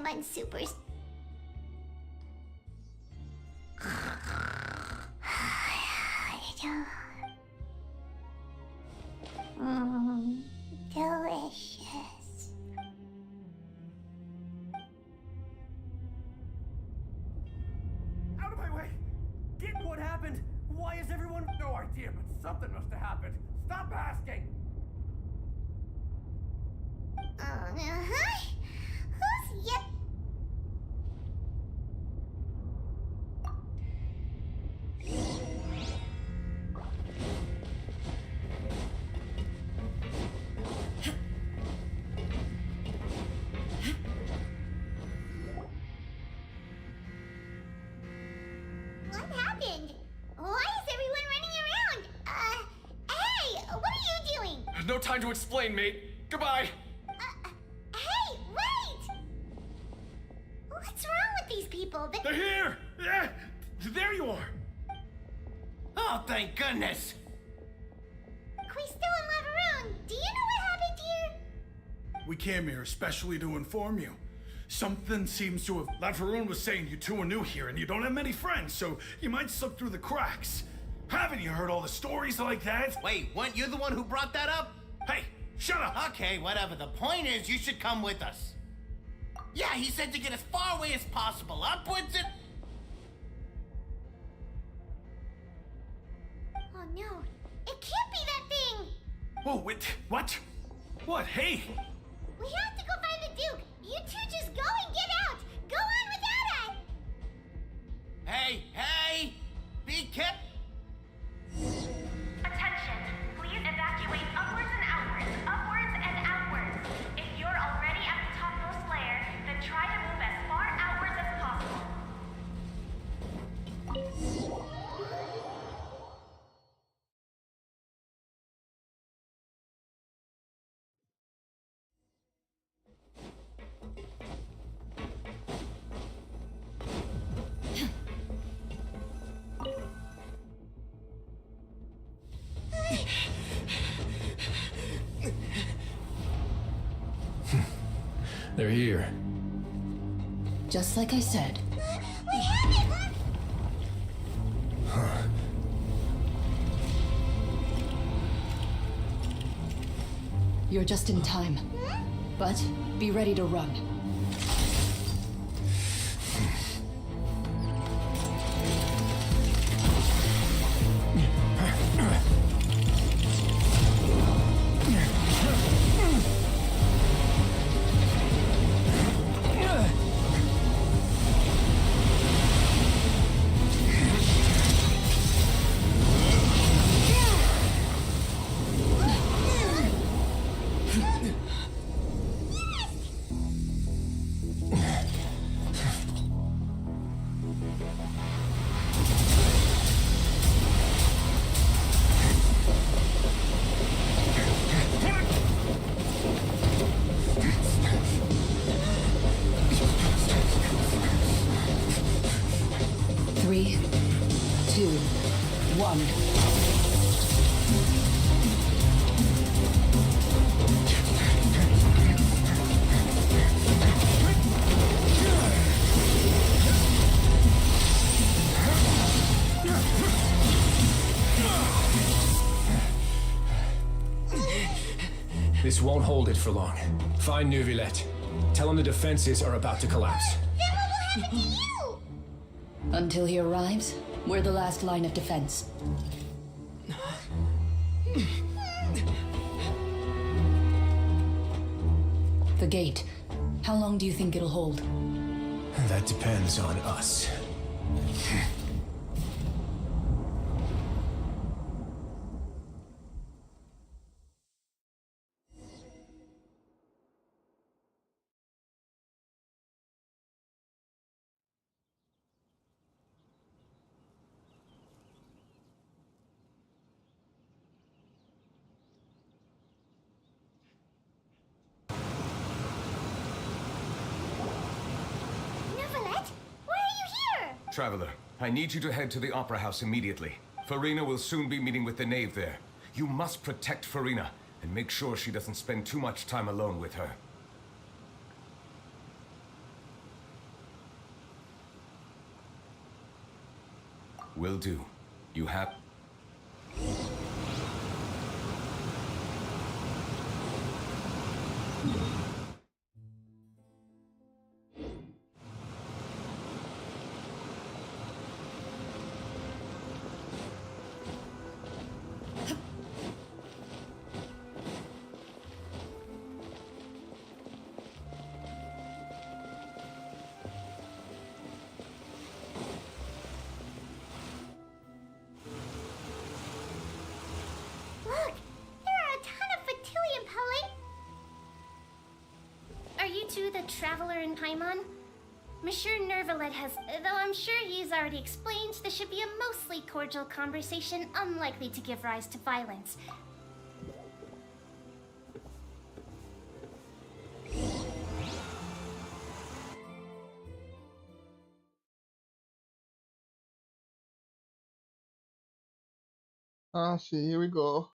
Speaker 3: Paimon Supers. Delicious.
Speaker 20: Out of my way! Get what happened? Why is everyone... No idea, but something must have happened. Stop asking!
Speaker 3: Uh-huh. Who's... Yep. What happened? Why is everyone running around? Hey, what are you doing?
Speaker 17: There's no time to explain, mate. Goodbye.
Speaker 3: Hey, wait! What's wrong with these people?
Speaker 11: They're here! Yeah, there you are!
Speaker 9: Oh, thank goodness!
Speaker 3: Quisto and Laveroon, do you know what happened here?
Speaker 8: We came here especially to inform you. Something seems to have... Laveroon was saying you two are new here and you don't have many friends, so you might slip through the cracks. Haven't you heard all the stories like that?
Speaker 9: Wait, weren't you the one who brought that up?
Speaker 8: Hey, shut up!
Speaker 9: Okay, whatever. The point is, you should come with us. Yeah, he said to get as far away as possible, upwards and...
Speaker 3: Oh no, it can't be that thing!
Speaker 8: Whoa, wait, what? What? Hey!
Speaker 3: We have to go find the Duke! You two just go and get out! Go on without us!
Speaker 9: Hey, hey! Be kept...
Speaker 21: Attention! Please evacuate upwards and outwards, upwards and outwards. If you're already at the topmost layer, then try to move as far outwards as possible.
Speaker 10: They're here.
Speaker 18: Just like I said.
Speaker 3: We have it!
Speaker 18: You're just in time. But be ready to run. Three, two, one.
Speaker 10: This won't hold it for long. Find Neuvillette. Tell him the defenses are about to collapse.
Speaker 3: Then what will happen to you?
Speaker 18: Until he arrives, we're the last line of defense. The gate. How long do you think it'll hold?
Speaker 10: That depends on us.
Speaker 3: Neuvillette, why are you here?
Speaker 12: Traveler, I need you to head to the Opera House immediately. Farina will soon be meeting with the Knave there. You must protect Farina and make sure she doesn't spend too much time alone with her. Will do. You have...
Speaker 3: Look, there are a ton of Fatilium Pelling. Are you two the Traveler in Paimon? Monsieur Nervalet has, though I'm sure he's already explained, this should be a mostly cordial conversation, unlikely to give rise to violence.
Speaker 1: Ah, see, here we go.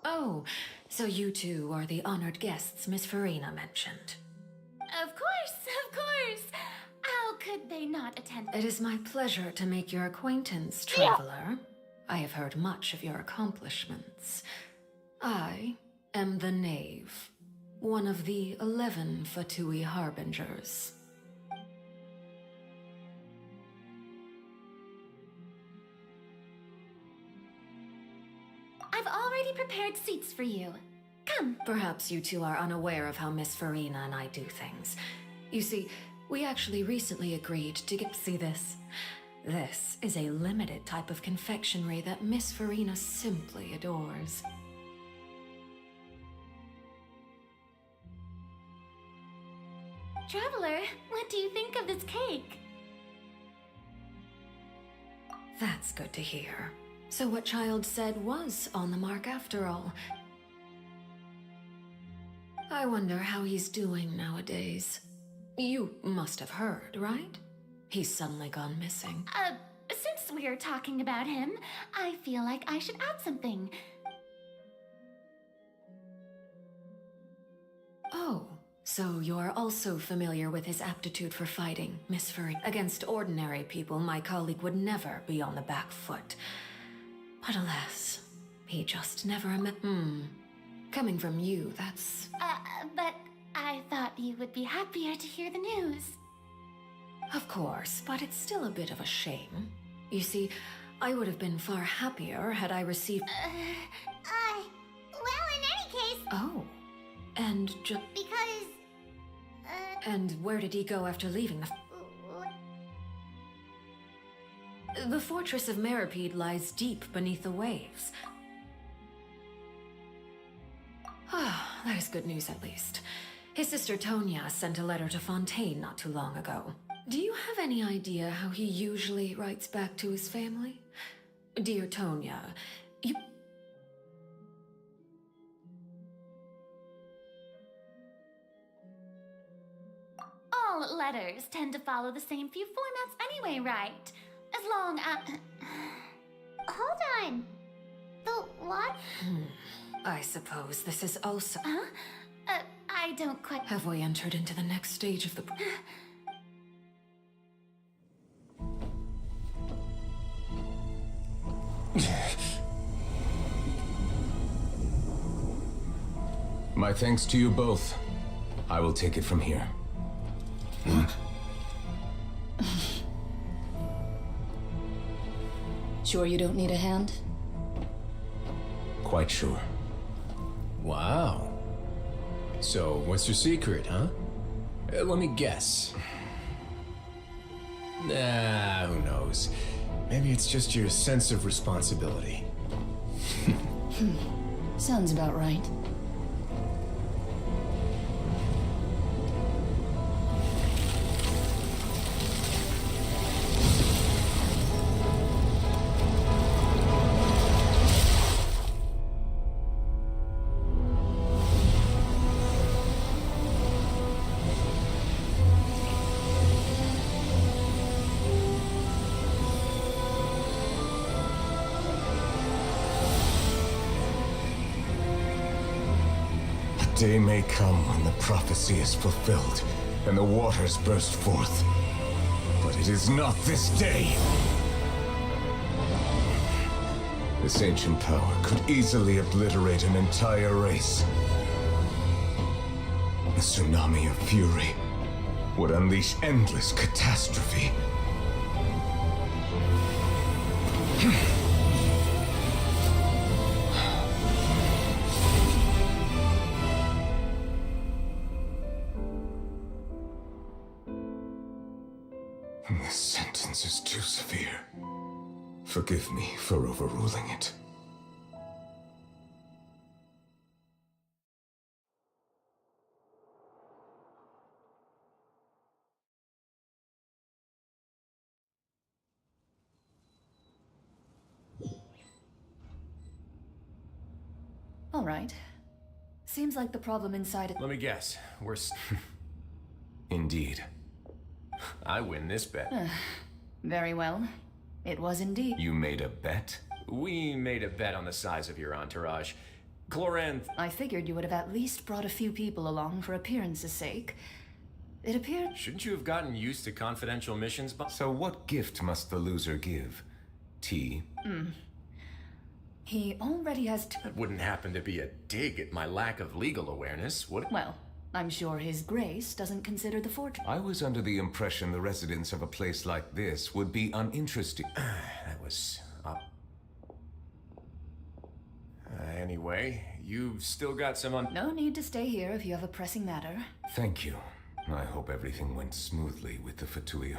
Speaker 15: Oh, so you two are the honored guests Miss Farina mentioned.
Speaker 21: Of course, of course. How could they not attend?
Speaker 15: It is my pleasure to make your acquaintance, traveler. I have heard much of your accomplishments. I am the Knave, one of the 11 Fatui Harbingers.
Speaker 21: I've already prepared seats for you. Come.
Speaker 15: Perhaps you two are unaware of how Miss Farina and I do things. You see, we actually recently agreed to see this. This is a limited type of confectionery that Miss Farina simply adores.
Speaker 21: Traveler, what do you think of this cake?
Speaker 15: That's good to hear. So what Child said was on the mark after all. I wonder how he's doing nowadays. You must have heard, right? He's suddenly gone missing.
Speaker 21: Since we're talking about him, I feel like I should add something.
Speaker 15: Oh, so you're also familiar with his aptitude for fighting, Miss Farina. Against ordinary people, my colleague would never be on the back foot. But alas, he just never Coming from you, that's...
Speaker 21: But I thought you would be happier to hear the news.
Speaker 15: Of course, but it's still a bit of a shame. You see, I would have been far happier had I received...
Speaker 3: Well, in any case...
Speaker 15: Oh, and just...
Speaker 3: Because...
Speaker 15: And where did he go after leaving the... The fortress of Meripede lies deep beneath the waves. Ah, that is good news at least. His sister Tonya sent a letter to Fontaine not too long ago. Do you have any idea how he usually writes back to his family? Dear Tonya, you...
Speaker 21: All letters tend to follow the same few formats anyway, right? As long as...
Speaker 3: Hold on. The what?
Speaker 15: I suppose this is also...
Speaker 21: Huh? I don't quite...
Speaker 15: Have we entered into the next stage of the...
Speaker 17: My thanks to you both. I will take it from here.
Speaker 18: Sure you don't need a hand?
Speaker 17: Quite sure.
Speaker 10: Wow. So, what's your secret, huh? Let me guess. Nah, who knows? Maybe it's just your sense of responsibility.
Speaker 18: Sounds about right.
Speaker 2: day may come when the prophecy is fulfilled and the waters burst forth. But it is not this day. This ancient power could easily obliterate an entire race. A tsunami of fury would unleash endless catastrophe. This sentence is too severe. Forgive me for overruling it.
Speaker 18: All right. Seems like the problem inside it.
Speaker 17: Let me guess.
Speaker 2: Indeed.
Speaker 17: I win this bet.
Speaker 18: Very well. It was indeed.
Speaker 2: You made a bet?
Speaker 17: We made a bet on the size of your entourage. Cloranth.
Speaker 18: I figured you would have at least brought a few people along for appearance's sake. It appeared...
Speaker 17: Shouldn't you have gotten used to confidential missions?
Speaker 2: So what gift must the loser give? Tea?
Speaker 18: He already has
Speaker 17: That wouldn't happen to be a dig at my lack of legal awareness, would it?
Speaker 18: Well, I'm sure His Grace doesn't consider the fortune.
Speaker 2: I was under the impression the residents of a place like this would be uninterested.
Speaker 17: That was... Anyway, you've still got some
Speaker 18: No need to stay here if you have a pressing matter.
Speaker 2: Thank you. I hope everything went smoothly with the Fatui.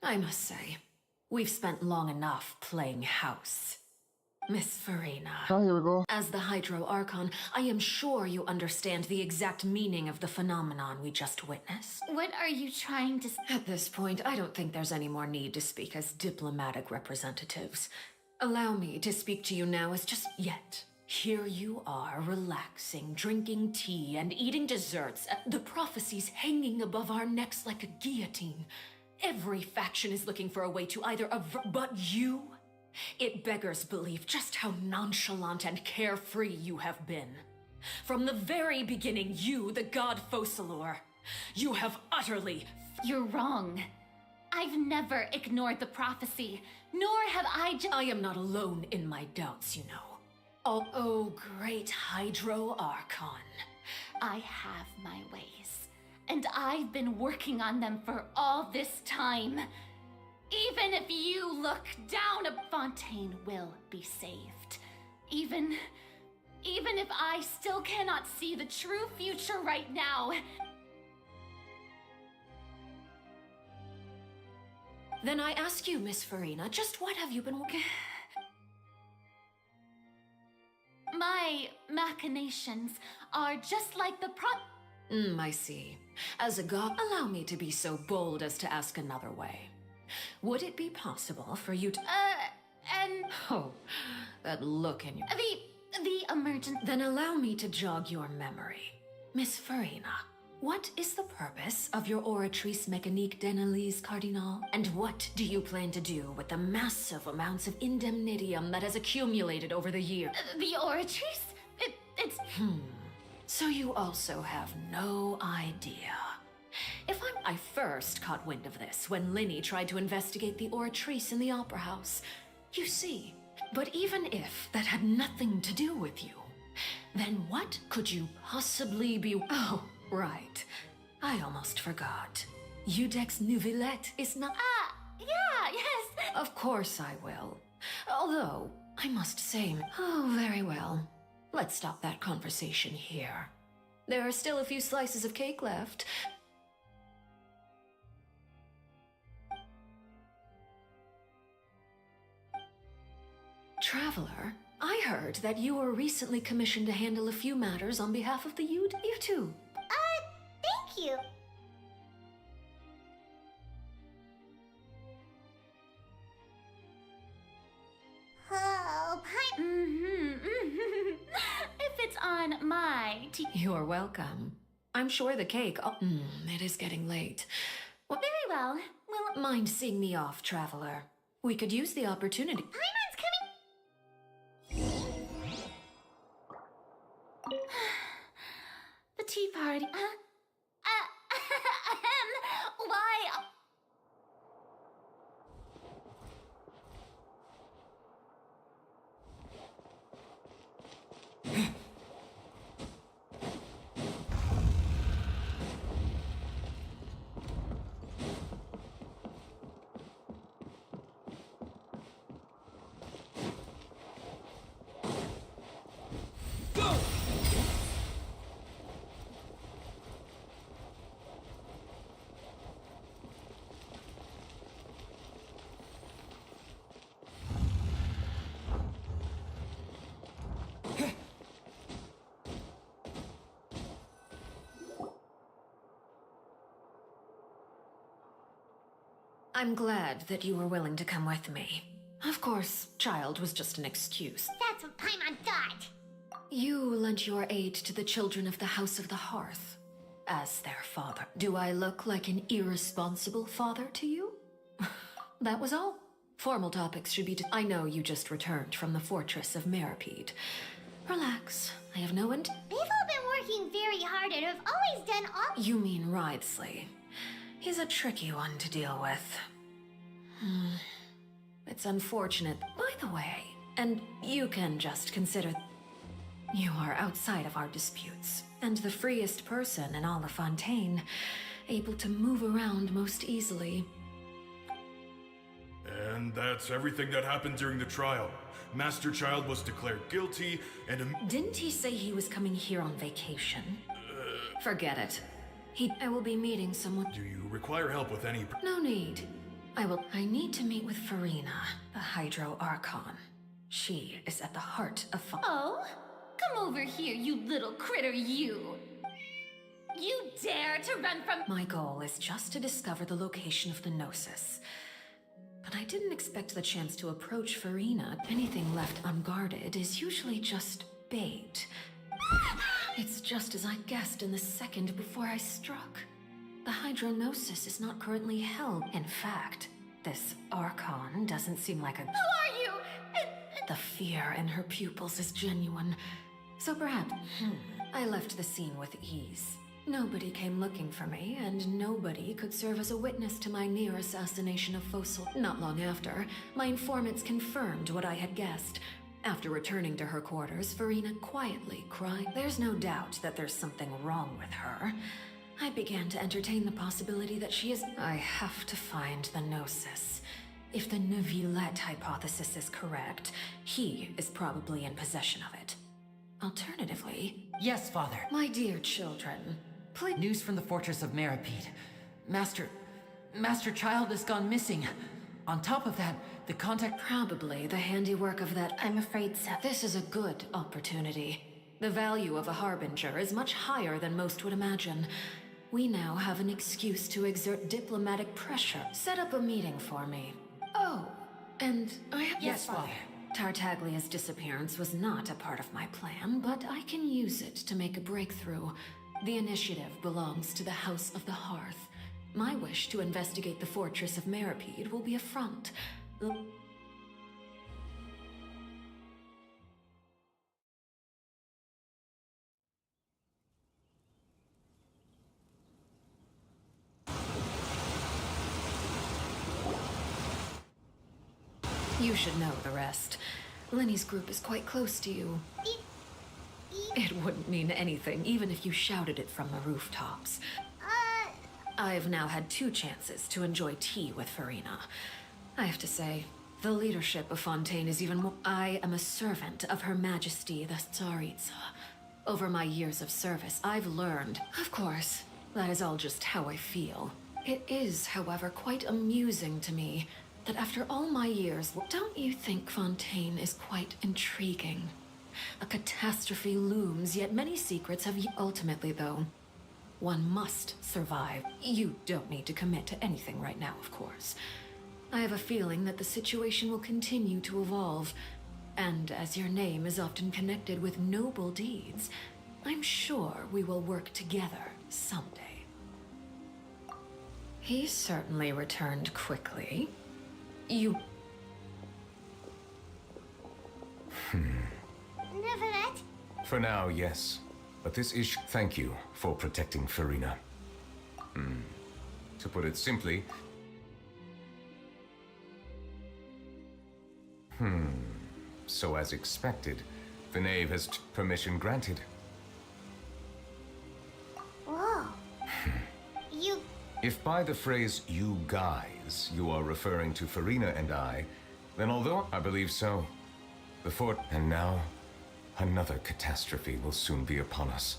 Speaker 15: I must say, we've spent long enough playing house. Miss Farina.
Speaker 1: Oh, here we go.
Speaker 15: As the Hydro Archon, I am sure you understand the exact meaning of the phenomenon we just witnessed.
Speaker 3: What are you trying to...
Speaker 15: At this point, I don't think there's any more need to speak as diplomatic representatives. Allow me to speak to you now as just yet. Here you are, relaxing, drinking tea, and eating desserts. The prophecies hanging above our necks like a guillotine. Every faction is looking for a way to either avert... But you? It beggars belief just how nonchalant and carefree you have been. From the very beginning, you, the god Focalor, you have utterly...
Speaker 3: You're wrong. I've never ignored the prophecy, nor have I
Speaker 15: am not alone in my doubts, you know. Oh, great Hydro Archon.
Speaker 3: I have my ways, and I've been working on them for all this time. Even if you look down, Fontaine will be saved. Even if I still cannot see the true future right now.
Speaker 15: Then I ask you, Miss Farina, just what have you been working...
Speaker 3: My machinations are just like the
Speaker 15: I see. As a god, allow me to be so bold as to ask another way. Would it be possible for you to... Oh, that look in your...
Speaker 3: The emergent...
Speaker 15: Then allow me to jog your memory. Miss Farina, what is the purpose of your Oratrice Mécanique d'Analyse Cardinal? And what do you plan to do with the massive amounts of indemnitium that has accumulated over the year?
Speaker 3: The Oratrice? It's...
Speaker 15: So you also have no idea. I first caught wind of this when Linny tried to investigate the Oratrice in the Opera House. You see, but even if that had nothing to do with you, then what could you possibly be... Oh, right. I almost forgot. Udex Neuvillette is not...
Speaker 3: Yeah, yes.
Speaker 15: Of course I will. Although, I must say... Oh, very well. Let's stop that conversation here. There are still a few slices of cake left. Traveler, I heard that you were recently commissioned to handle a few matters on behalf of the You too.
Speaker 3: Thank you. Oh,
Speaker 15: on my tea. You're welcome. I'm sure the cake. Oh, it is getting late. Well,
Speaker 3: very well. Well,
Speaker 15: mind seeing me off, traveler? We could use the opportunity.
Speaker 3: Paimon's coming.
Speaker 15: The tea party.
Speaker 3: Why?
Speaker 15: I'm glad that you were willing to come with me. Of course, child was just an excuse.
Speaker 3: That's what Paimon thought.
Speaker 15: You lent your aid to the children of the House of the Hearth. As their father. Do I look like an irresponsible father to you? That was all. Formal topics should be I know you just returned from the fortress of Meripede. Relax. I have no
Speaker 3: They've all been working very hard and have always done all—
Speaker 15: You mean Wriothesley. He's a tricky one to deal with. It's unfortunate. By the way, and you can just consider you are outside of our disputes, and the freest person in all of Fontaine, able to move around most easily.
Speaker 6: And that's everything that happened during the trial. Master Child was declared guilty, and
Speaker 15: Didn't he say he was coming here on vacation? Forget it. I will be meeting someone.
Speaker 6: Do you require help with any—
Speaker 15: No need. I need to meet with Farina, the Hydro Archon. She is at the heart of
Speaker 3: Oh? Come over here, you little critter, you! You dare to run from—
Speaker 15: My goal is just to discover the location of the Gnosis. But I didn't expect the chance to approach Farina. Anything left unguarded is usually just bait. It's just as I guessed in the second before I struck. The Hydronosis is not currently held. In fact, this Archon doesn't seem like a—
Speaker 3: Who are you?
Speaker 15: The fear in her pupils is genuine. So perhaps, I left the scene with ease. Nobody came looking for me, and nobody could serve as a witness to my near assassination of Fossil. Not long after, my informants confirmed what I had guessed. After returning to her quarters, Farina quietly cried. There's no doubt that there's something wrong with her. I began to entertain the possibility that she is— I have to find the Gnosis. If the Neuvillette hypothesis is correct, he is probably in possession of it. Alternatively—
Speaker 16: Yes, Father.
Speaker 15: My dear children, please—
Speaker 16: News from the Fortress of Meripede. Master Child has gone missing. On top of that, the contact—
Speaker 15: Probably the handiwork of that— I'm afraid so. This is a good opportunity. The value of a Harbinger is much higher than most would imagine. We now have an excuse to exert diplomatic pressure. Set up a meeting for me. Oh, and I have—
Speaker 16: Yes, Father.
Speaker 15: Tartaglia's disappearance was not a part of my plan, but I can use it to make a breakthrough. The initiative belongs to the House of the Hearth. My wish to investigate the Fortress of Meripede will be a front. You should know the rest. Lenny's group is quite close to you. It wouldn't mean anything, even if you shouted it from the rooftops. I've now had 2 chances to enjoy tea with Farina. I have to say, the leadership of Fontaine is even more— I am a servant of Her Majesty the Tsaritsa. Over my years of service, I've learned— Of course, that is all just how I feel. It is, however, quite amusing to me that after all my years— Don't you think Fontaine is quite intriguing? A catastrophe looms, yet many secrets have— Ultimately, though, one must survive. You don't need to commit to anything right now, of course. I have a feeling that the situation will continue to evolve, and as your name is often connected with noble deeds, I'm sure we will work together someday. He certainly returned quickly. You...
Speaker 3: Neuvillette?
Speaker 12: For now, yes. But this is... Thank you for protecting Farina. To put it simply... So as expected, the knave has permission granted.
Speaker 3: Whoa. You...
Speaker 12: If by the phrase, you guys, you are referring to Farina and I, then although I believe so, the fort... And now, another catastrophe will soon be upon us.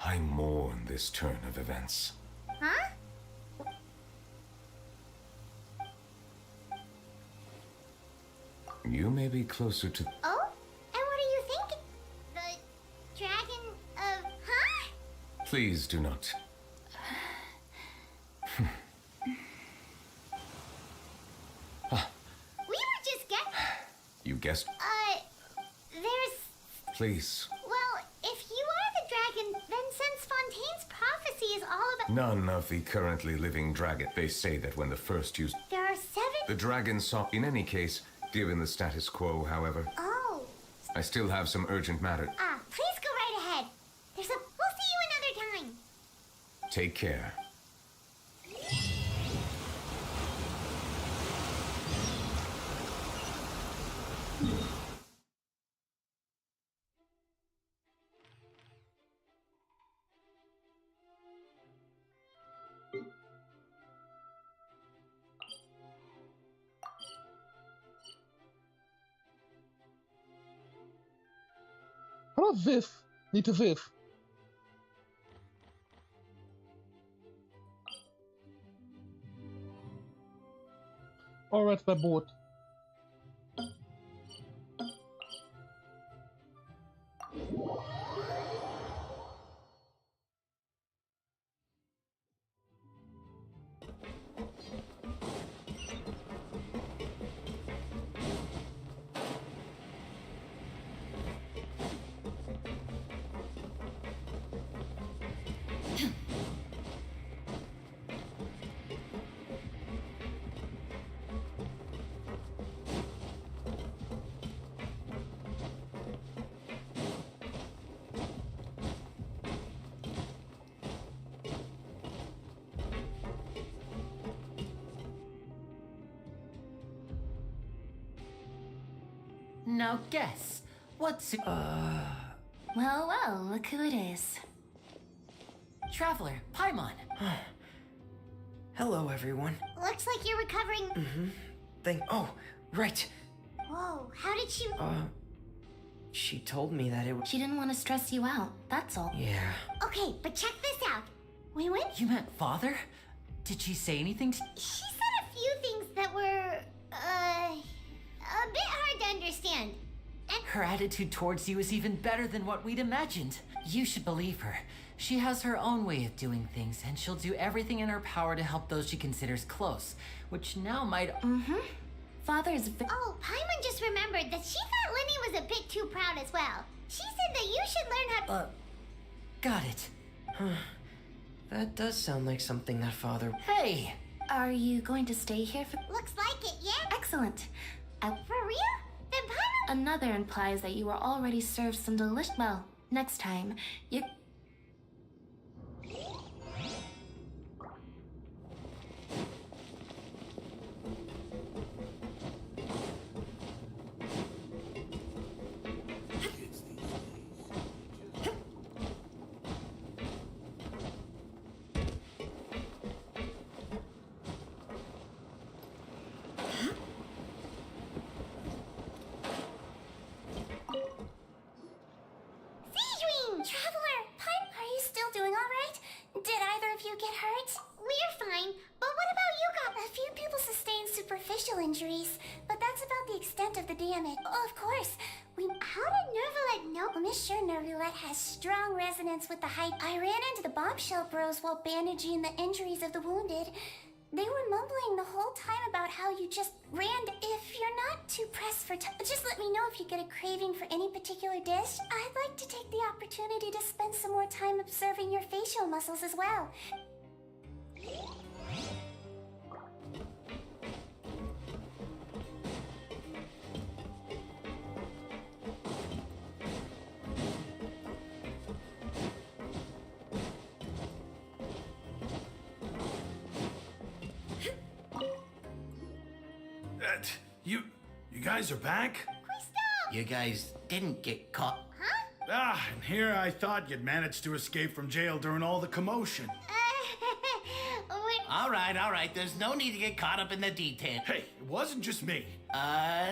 Speaker 12: I mourn this turn of events.
Speaker 3: Huh?
Speaker 12: You may be closer to...
Speaker 3: Oh? And what are you thinking? The dragon of... Huh?
Speaker 12: Please do not.
Speaker 3: We were just guessing.
Speaker 12: You guessed.
Speaker 3: There's...
Speaker 12: Please.
Speaker 3: Well, if you are the dragon, then since Fontaine's prophecy is all about...
Speaker 12: None of the currently living dragon. They say that when the first used...
Speaker 3: There are 7...
Speaker 12: The dragon saw... In any case, given the status quo, however...
Speaker 3: Oh.
Speaker 12: I still have some urgent matter.
Speaker 3: Please go right ahead. We'll see you another time.
Speaker 12: Take care.
Speaker 1: How about Viv? Niet te Viv. Alright, bij boord.
Speaker 16: Now guess, what's...
Speaker 5: Well, well, look who it is.
Speaker 16: Traveler, Paimon.
Speaker 19: Hello, everyone.
Speaker 3: Looks like you're recovering...
Speaker 19: Oh, right.
Speaker 3: Whoa, how did she...
Speaker 19: She told me that it was...
Speaker 5: She didn't want to stress you out, that's all.
Speaker 19: Yeah.
Speaker 3: Okay, but check this out. We went...
Speaker 16: You meant father? Did she say anything?
Speaker 3: She said a few things that were... a bit hard to understand. And...
Speaker 16: Her attitude towards you is even better than what we'd imagined. You should believe her. She has her own way of doing things, and she'll do everything in her power to help those she considers close, which now might...
Speaker 5: Father is...
Speaker 3: Oh, Paimon just remembered that she thought Linny was a bit too proud as well. She said that you should learn how...
Speaker 16: Got it.
Speaker 19: That does sound like something that father...
Speaker 16: Hey!
Speaker 5: Are you going to stay here for...
Speaker 3: Looks like it, yeah?
Speaker 5: Excellent.
Speaker 3: For real? Then Paimon...
Speaker 5: Another implies that you were already served some delicious... Well, next time, you...
Speaker 3: Traveler! Paimon, are you still doing alright? Did either of you get hurt? We're fine, but what about you guys?
Speaker 5: A few people sustained superficial injuries, but that's about the extent of the damage. Of course,
Speaker 3: How did Neuvillette know?
Speaker 5: Well, Miss sure Neuvillette has strong resonance with the height. I ran into the bombshell bros while bandaging the injuries of the wounded. They were mumbling the whole time about how you just ran. If you're not too pressed for time, just let me know if you get a craving for any particular dish. I'd like to take the opportunity opportunity to spend some more time observing your facial muscles as well.
Speaker 8: You guys are back?
Speaker 9: You guys didn't get caught.
Speaker 8: And here I thought you'd managed to escape from jail during all the commotion.
Speaker 9: All right. There's no need to get caught up in the details.
Speaker 8: Hey, it wasn't just me.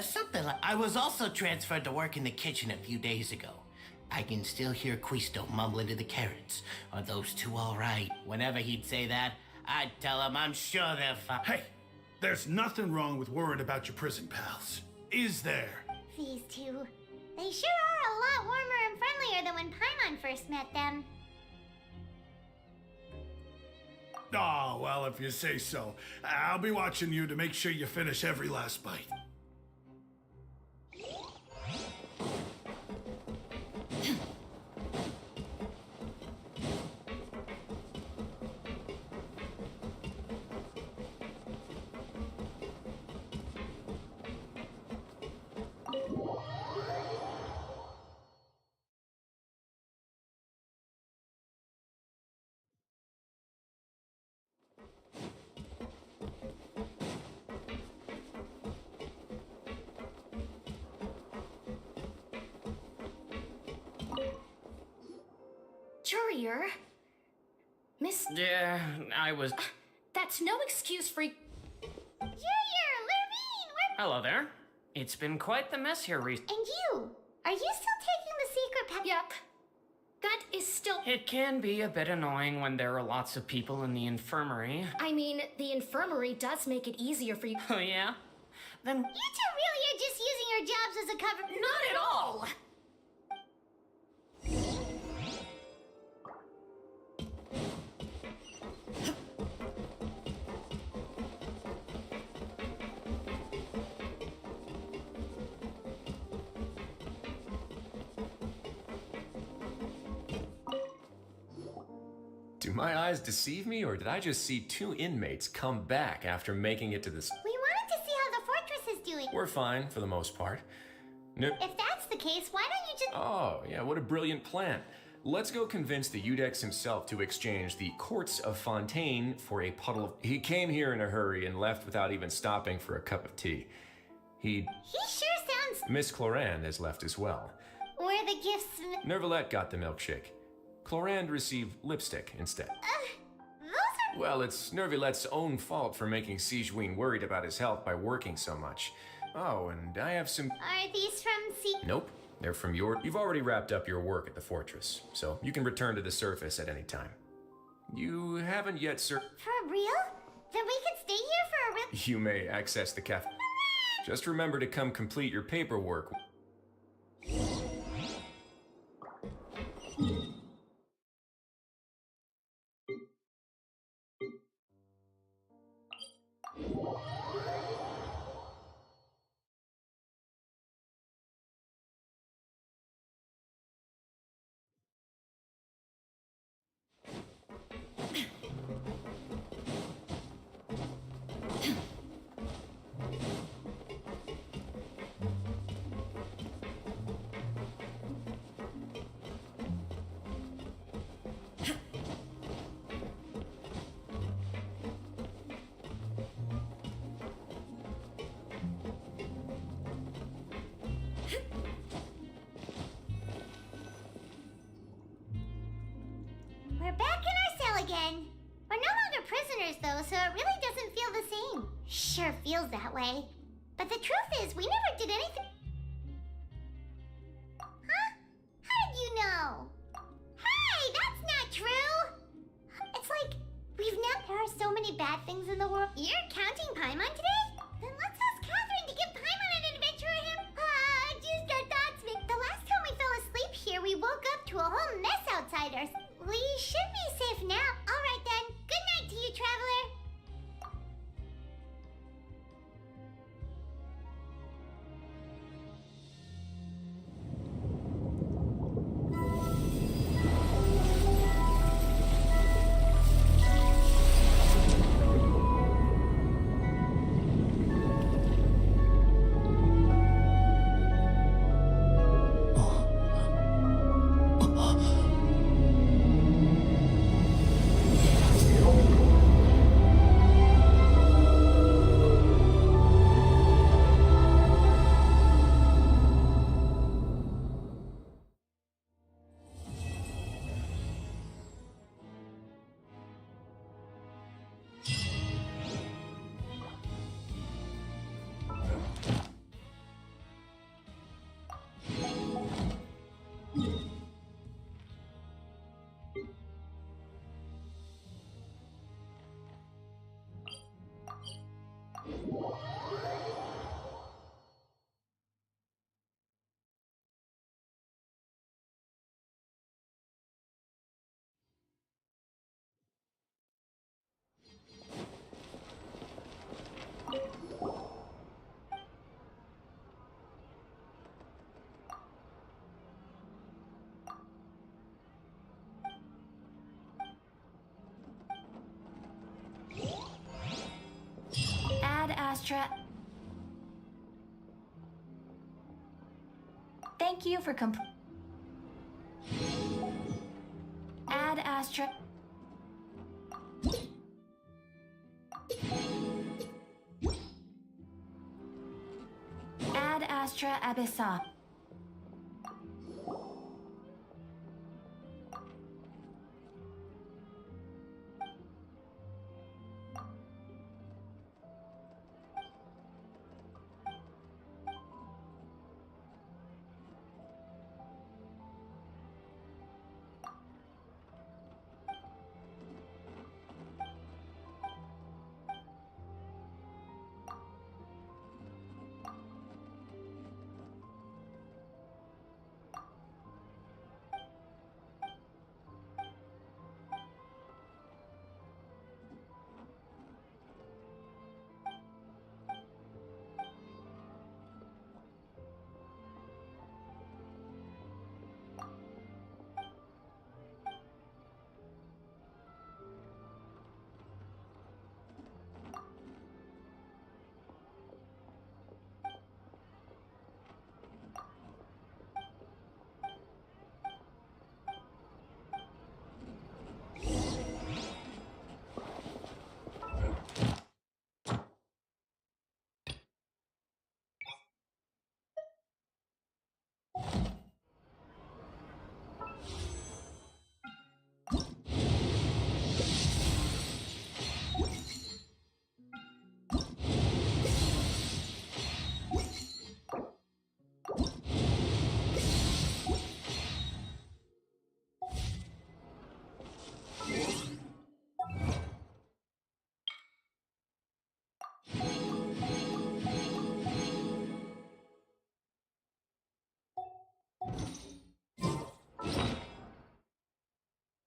Speaker 9: Something like... I was also transferred to work in the kitchen a few days ago. I can still hear Quisto mumbling to the carrots. Are those two all right? Whenever he'd say that, I'd tell him I'm sure they're fine.
Speaker 8: Hey, there's nothing wrong with worrying about your prison pals. Is there?
Speaker 3: These two. They sure are a lot warmer and friendlier than when Paimon first met them.
Speaker 8: Oh, well, if you say so. I'll be watching you to make sure you finish every last bite.
Speaker 13: Jurier? Miss...
Speaker 14: Yeah, I was...
Speaker 13: That's no excuse for...
Speaker 3: Jurier! Lurvine! What?
Speaker 14: Hello there. It's been quite the mess here recently.
Speaker 3: And you? Are you still taking the secret
Speaker 13: Yep. That is still...
Speaker 14: It can be a bit annoying when there are lots of people in the infirmary.
Speaker 13: I mean, the infirmary does make it easier for you.
Speaker 14: Oh, yeah? Then...
Speaker 3: You two really are just using your jobs as a cover...
Speaker 13: Not at all!
Speaker 17: Do my eyes deceive me, or did I just see two inmates come back after making it to this?
Speaker 3: We wanted to see how the fortress is doing.
Speaker 17: We're fine, for the most part. No.
Speaker 3: If that's the case, why don't you just...
Speaker 17: Oh, yeah, what a brilliant plan. Let's go convince the Udex himself to exchange the Courts of Fontaine for a puddle of... He came here in a hurry and left without even stopping for a cup of tea.
Speaker 3: He sure sounds...
Speaker 17: Miss Clorand has left as well.
Speaker 3: Were the gifts...
Speaker 17: Nervalette got the milkshake. Clorand received lipstick instead.
Speaker 3: Those are...
Speaker 17: Well, it's Nervalette's own fault for making Sigewinne worried about his health by working so much. Oh, and I have some...
Speaker 3: Are these from
Speaker 17: Nope. They're from your... You've already wrapped up your work at the fortress, so you can return to the surface at any time. You haven't yet, sir...
Speaker 3: For real? Then we can stay here for a real...
Speaker 17: You may access the cafe. Just remember to come complete your paperwork.
Speaker 3: We're back in our cell again. We're no longer prisoners, though, so it really doesn't feel the same. Sure feels that way. But the truth is, we never did anything... Huh? How did you know? Hey, that's not true! It's like, there are so many bad things in the world. You're counting Paimon today? Then let's ask Catherine to give Paimon an adventure of him. Just our thoughts, Vic. The last time we fell asleep here, we woke up to a whole mess outside us. We should be safe now. All right then. Good night to you, traveler.
Speaker 18: Astra. Thank you for Ad Astra. Ad Astra Abyssa.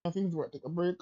Speaker 1: I think it's right to take a break.